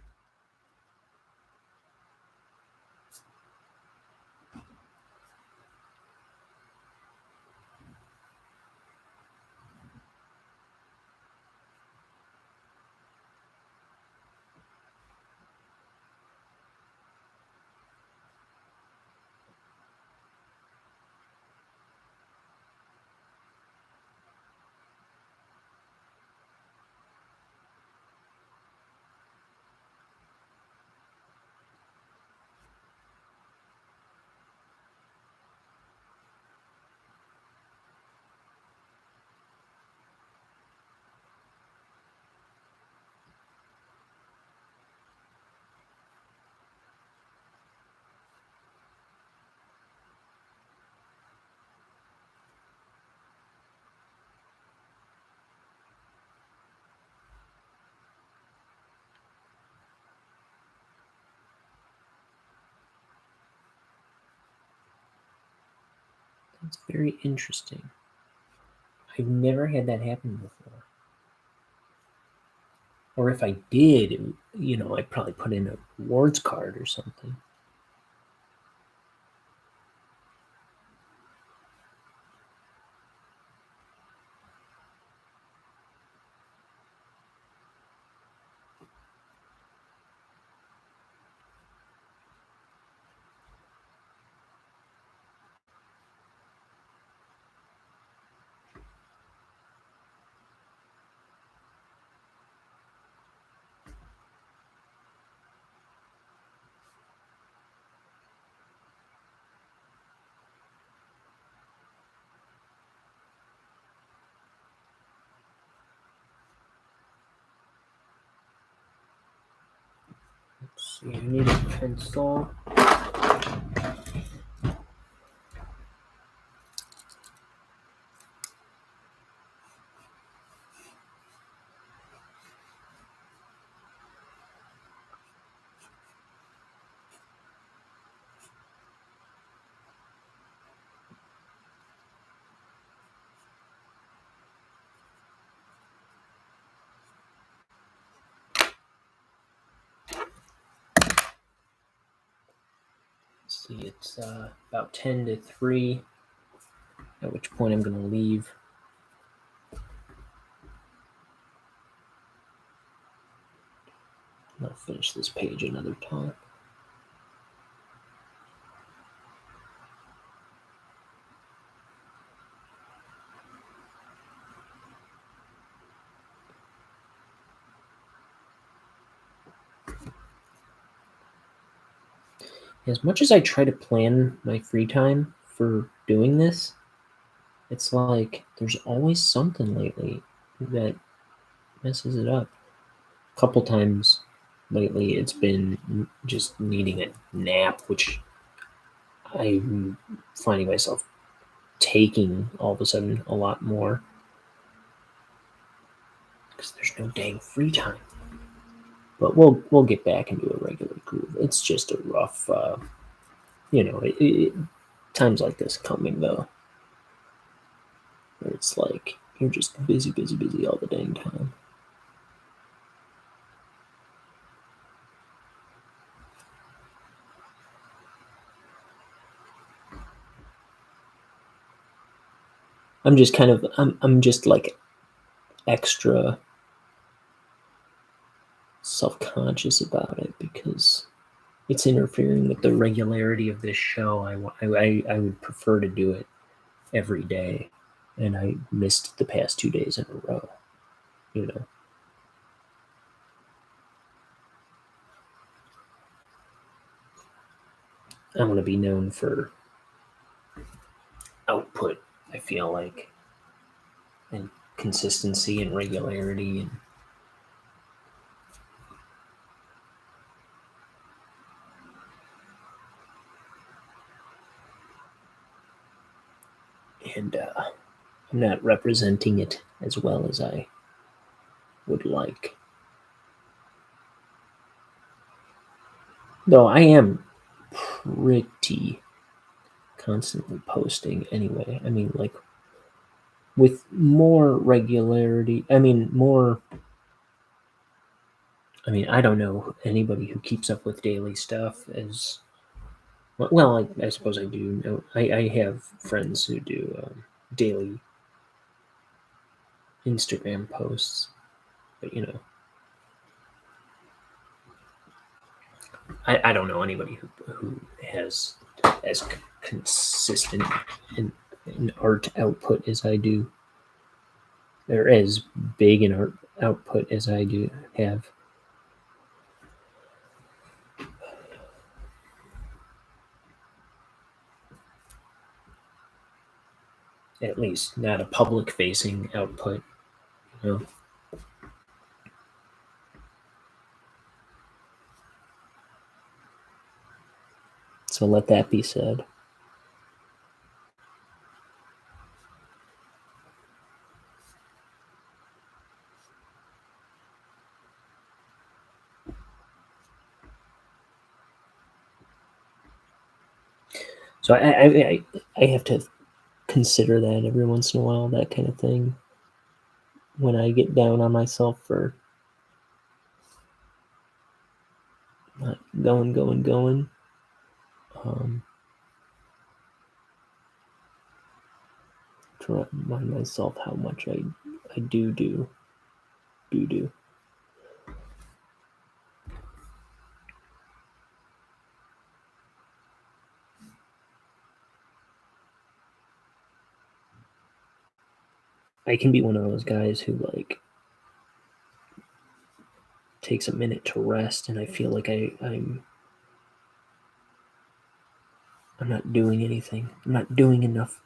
That's very interesting. I've never had that happen before. Or if I did, I'd probably put in a rewards card or something. Let's see, I need a pencil. See, it's about 10 to 3, at which point I'm going to leave. I'll finish this page another time. As much as I try to plan my free time for doing this, it's like there's always something lately that messes it up. A couple times lately, it's been just needing a nap, which I'm finding myself taking all of a sudden a lot more because there's no dang free time. But we'll get back into a regular groove. It's just a rough, times like this coming though, where it's like you're just busy all the dang time. I'm just kind of I'm just like extra self-conscious about it because it's interfering with the regularity of this show. I would prefer to do it every day, and I missed the past 2 days in a row. You know, I want to be known for output. I feel like, and consistency and regularity, and I'm not representing it as well as I would like. Though I am pretty constantly posting anyway. I mean, like with more regularity. I don't know anybody who keeps up with daily stuff as well. I suppose I do know. I have friends who do daily Instagram posts, but I don't know anybody who has as consistent in art output as I do, or as big an art output as I do have. At least not a public facing output, you know. So let that be said. So I have to consider that every once in a while, that kind of thing, when I get down on myself for not going. Um, to remind myself how much I do. I can be one of those guys who like takes a minute to rest, and I feel like I'm not doing anything. I'm not doing enough.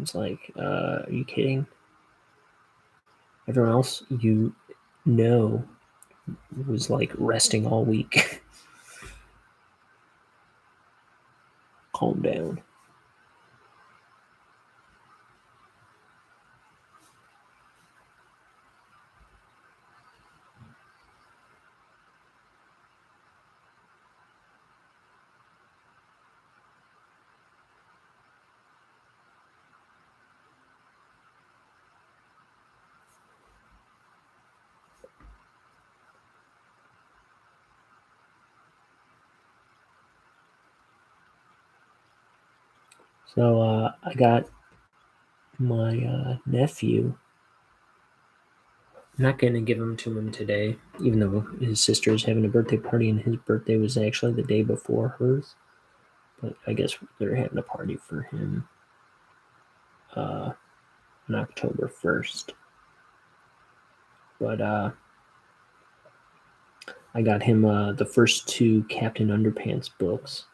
It's like, are you kidding? Everyone else was like resting all week. Calm down. So I got my nephew. I'm not going to give him to him today, even though his sister is having a birthday party, and his birthday was actually the day before hers. But I guess they're having a party for him on October 1st. But I got him the first two Captain Underpants books,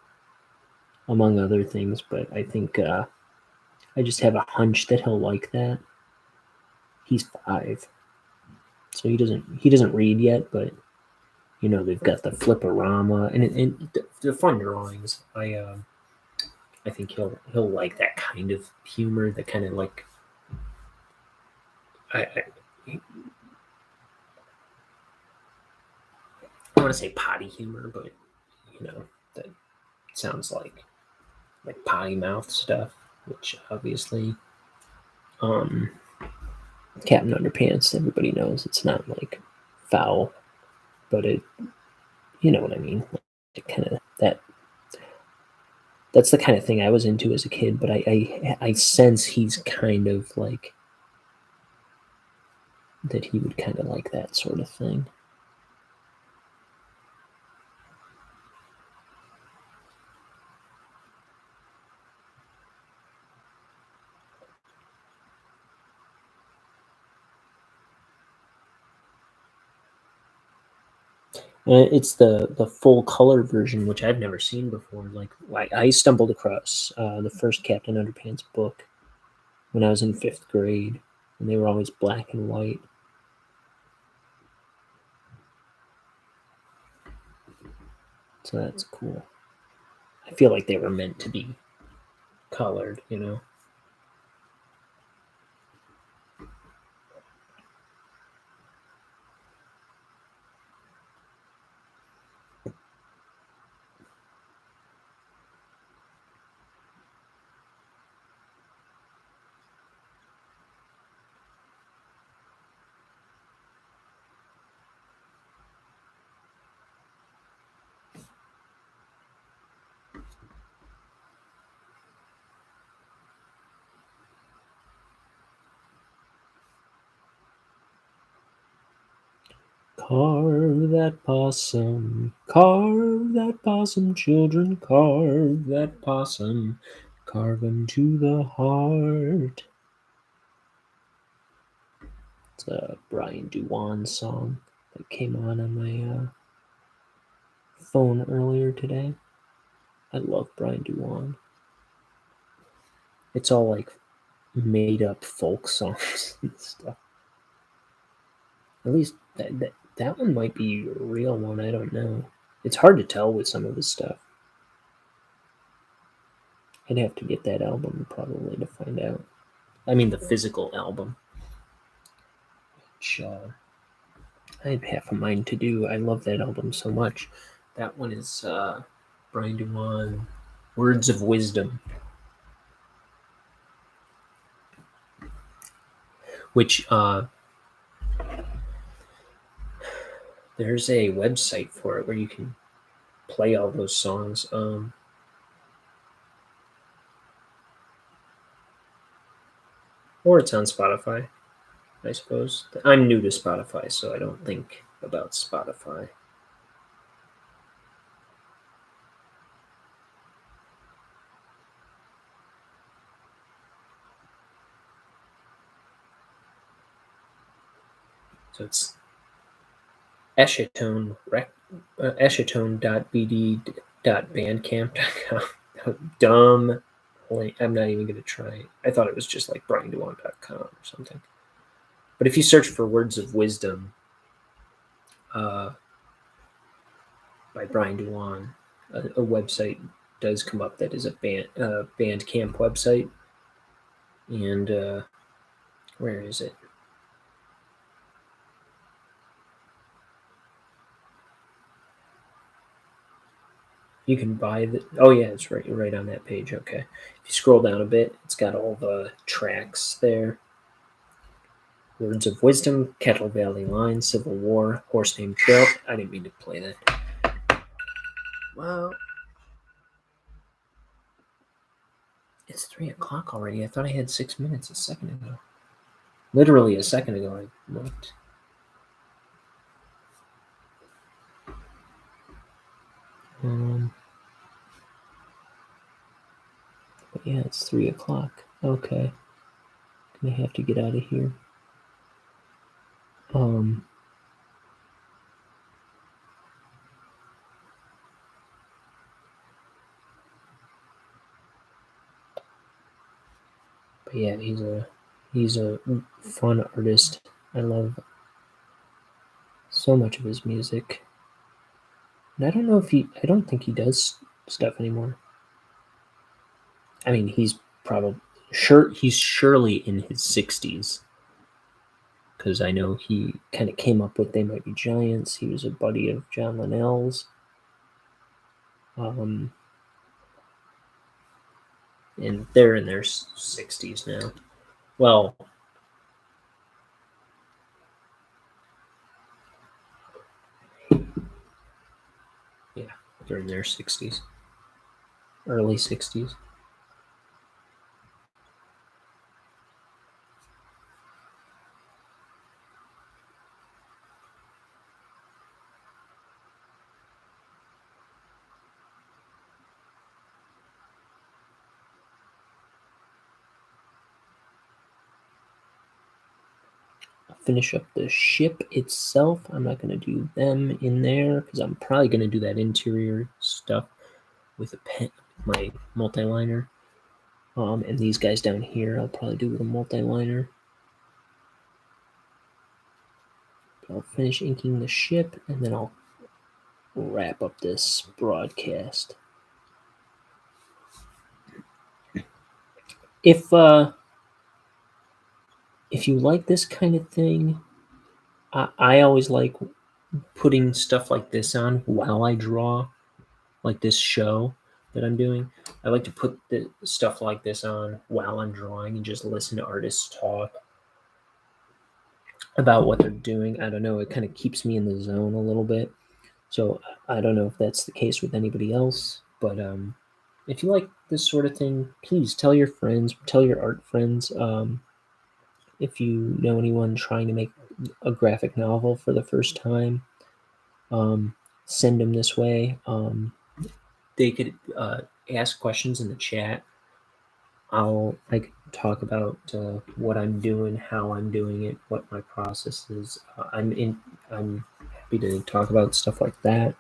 among other things. But I think I just have a hunch that he'll like that. He's 5, so he doesn't read yet, but they've got the fliporama and the fun drawings. I think he'll like that kind of humor, that kind of like I want to say potty humor, but that sounds like potty mouth stuff, which obviously Captain Underpants, everybody knows it's not like foul, but it, you know what I mean, like kind of that that's the kind of thing I was into as a kid, but I sense he's kind of like that he would kind of like that sort of thing. It's the full color version, which I've never seen before. Like I stumbled across the first Captain Underpants book when I was in 5th grade, and they were always black and white. So that's cool. I feel like they were meant to be colored, you know. Carve that possum, children, carve that possum, carve him to the heart. It's a Brian Duwan song that came on my phone earlier today. I love Brian Duwan. It's all like made up folk songs and stuff. At least that one might be a real one. I don't know. It's hard to tell with some of his stuff. I'd have to get that album probably to find out. I mean, the physical album. Which I had half a mind to do. I love that album so much. That one is Brian Duwan, Words of Wisdom. Which there's a website for it where you can play all those songs. Or it's on Spotify, I suppose. I'm new to Spotify, so I don't think about Spotify. So it's echetone.bd.bandcamp.com. Dumb link. I'm not even going to try. I thought it was just like briandewan.com or something. But if you search for Words of Wisdom by Brian Duwan, a website does come up that is a Bandcamp website. And where is it? You can buy the. Oh yeah, it's right on that page. Okay, if you scroll down a bit, it's got all the tracks there. Words of Wisdom, Kettle Valley Line, Civil War, Horse Named Bill. I didn't mean to play that. Well, it's 3 o'clock already. I thought I had 6 minutes a second ago. Literally a second ago, I looked. But yeah, it's 3 o'clock. Okay, gonna have to get out of here. But yeah, he's a fun artist. I love so much of his music. And I don't think he does stuff anymore. I mean, he's surely in his 60s. Because I know he kind of came up with They Might Be Giants. He was a buddy of John Linnell's. And they're in their 60s now. Well, yeah, they're in their 60s. early 60s. Finish up the ship itself. I'm not going to do them in there because I'm probably going to do that interior stuff with a pen, my multi-liner. And these guys down here, I'll probably do with a multi-liner. I'll finish inking the ship, and then I'll wrap up this broadcast. If you like this kind of thing, I always like putting stuff like this on while I draw, like this show that I'm doing. I like to put the stuff like this on while I'm drawing and just listen to artists talk about what they're doing. I don't know, it kind of keeps me in the zone a little bit. So I don't know if that's the case with anybody else, but if you like this sort of thing, please tell your friends, tell your art friends. If you know anyone trying to make a graphic novel for the first time, send them this way. They could ask questions in the chat. I could talk about what I'm doing, how I'm doing it, what my process is. I'm happy to talk about stuff like that.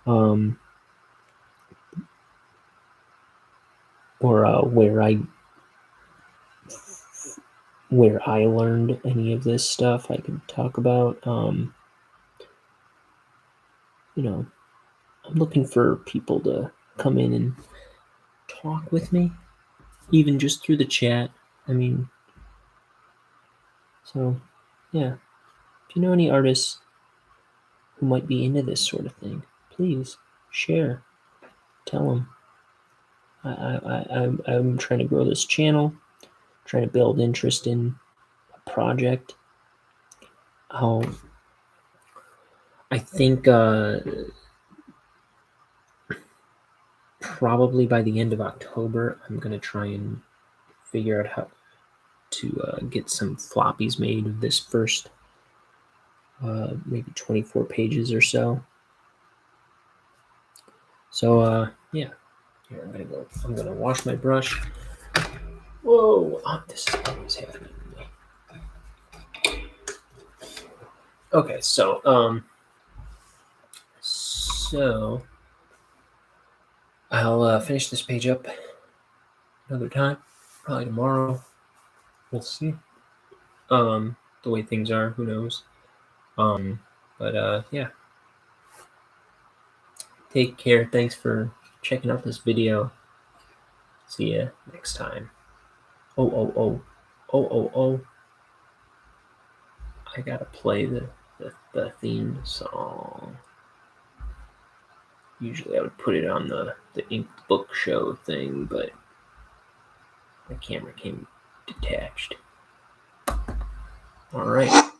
Or where I learned any of this stuff, I could talk about. I'm looking for people to come in and talk with me, even just through the chat. I mean, so yeah. If you know any artists who might be into this sort of thing, please share. Tell them. I'm trying to grow this channel, trying to build interest in a project. I think probably by the end of October, I'm going to try and figure out how to get some floppies made of this first maybe 24 pages or so. So yeah, here I'm gonna wash my brush. Whoa, this is always happening to me. Okay, so I'll finish this page up another time, probably tomorrow. We'll see. The way things are, who knows? But yeah. Take care. Thanks for checking out this video. See ya next time. Oh. I gotta play the theme song. Usually I would put it on the ink book show thing, but the camera came detached. All right.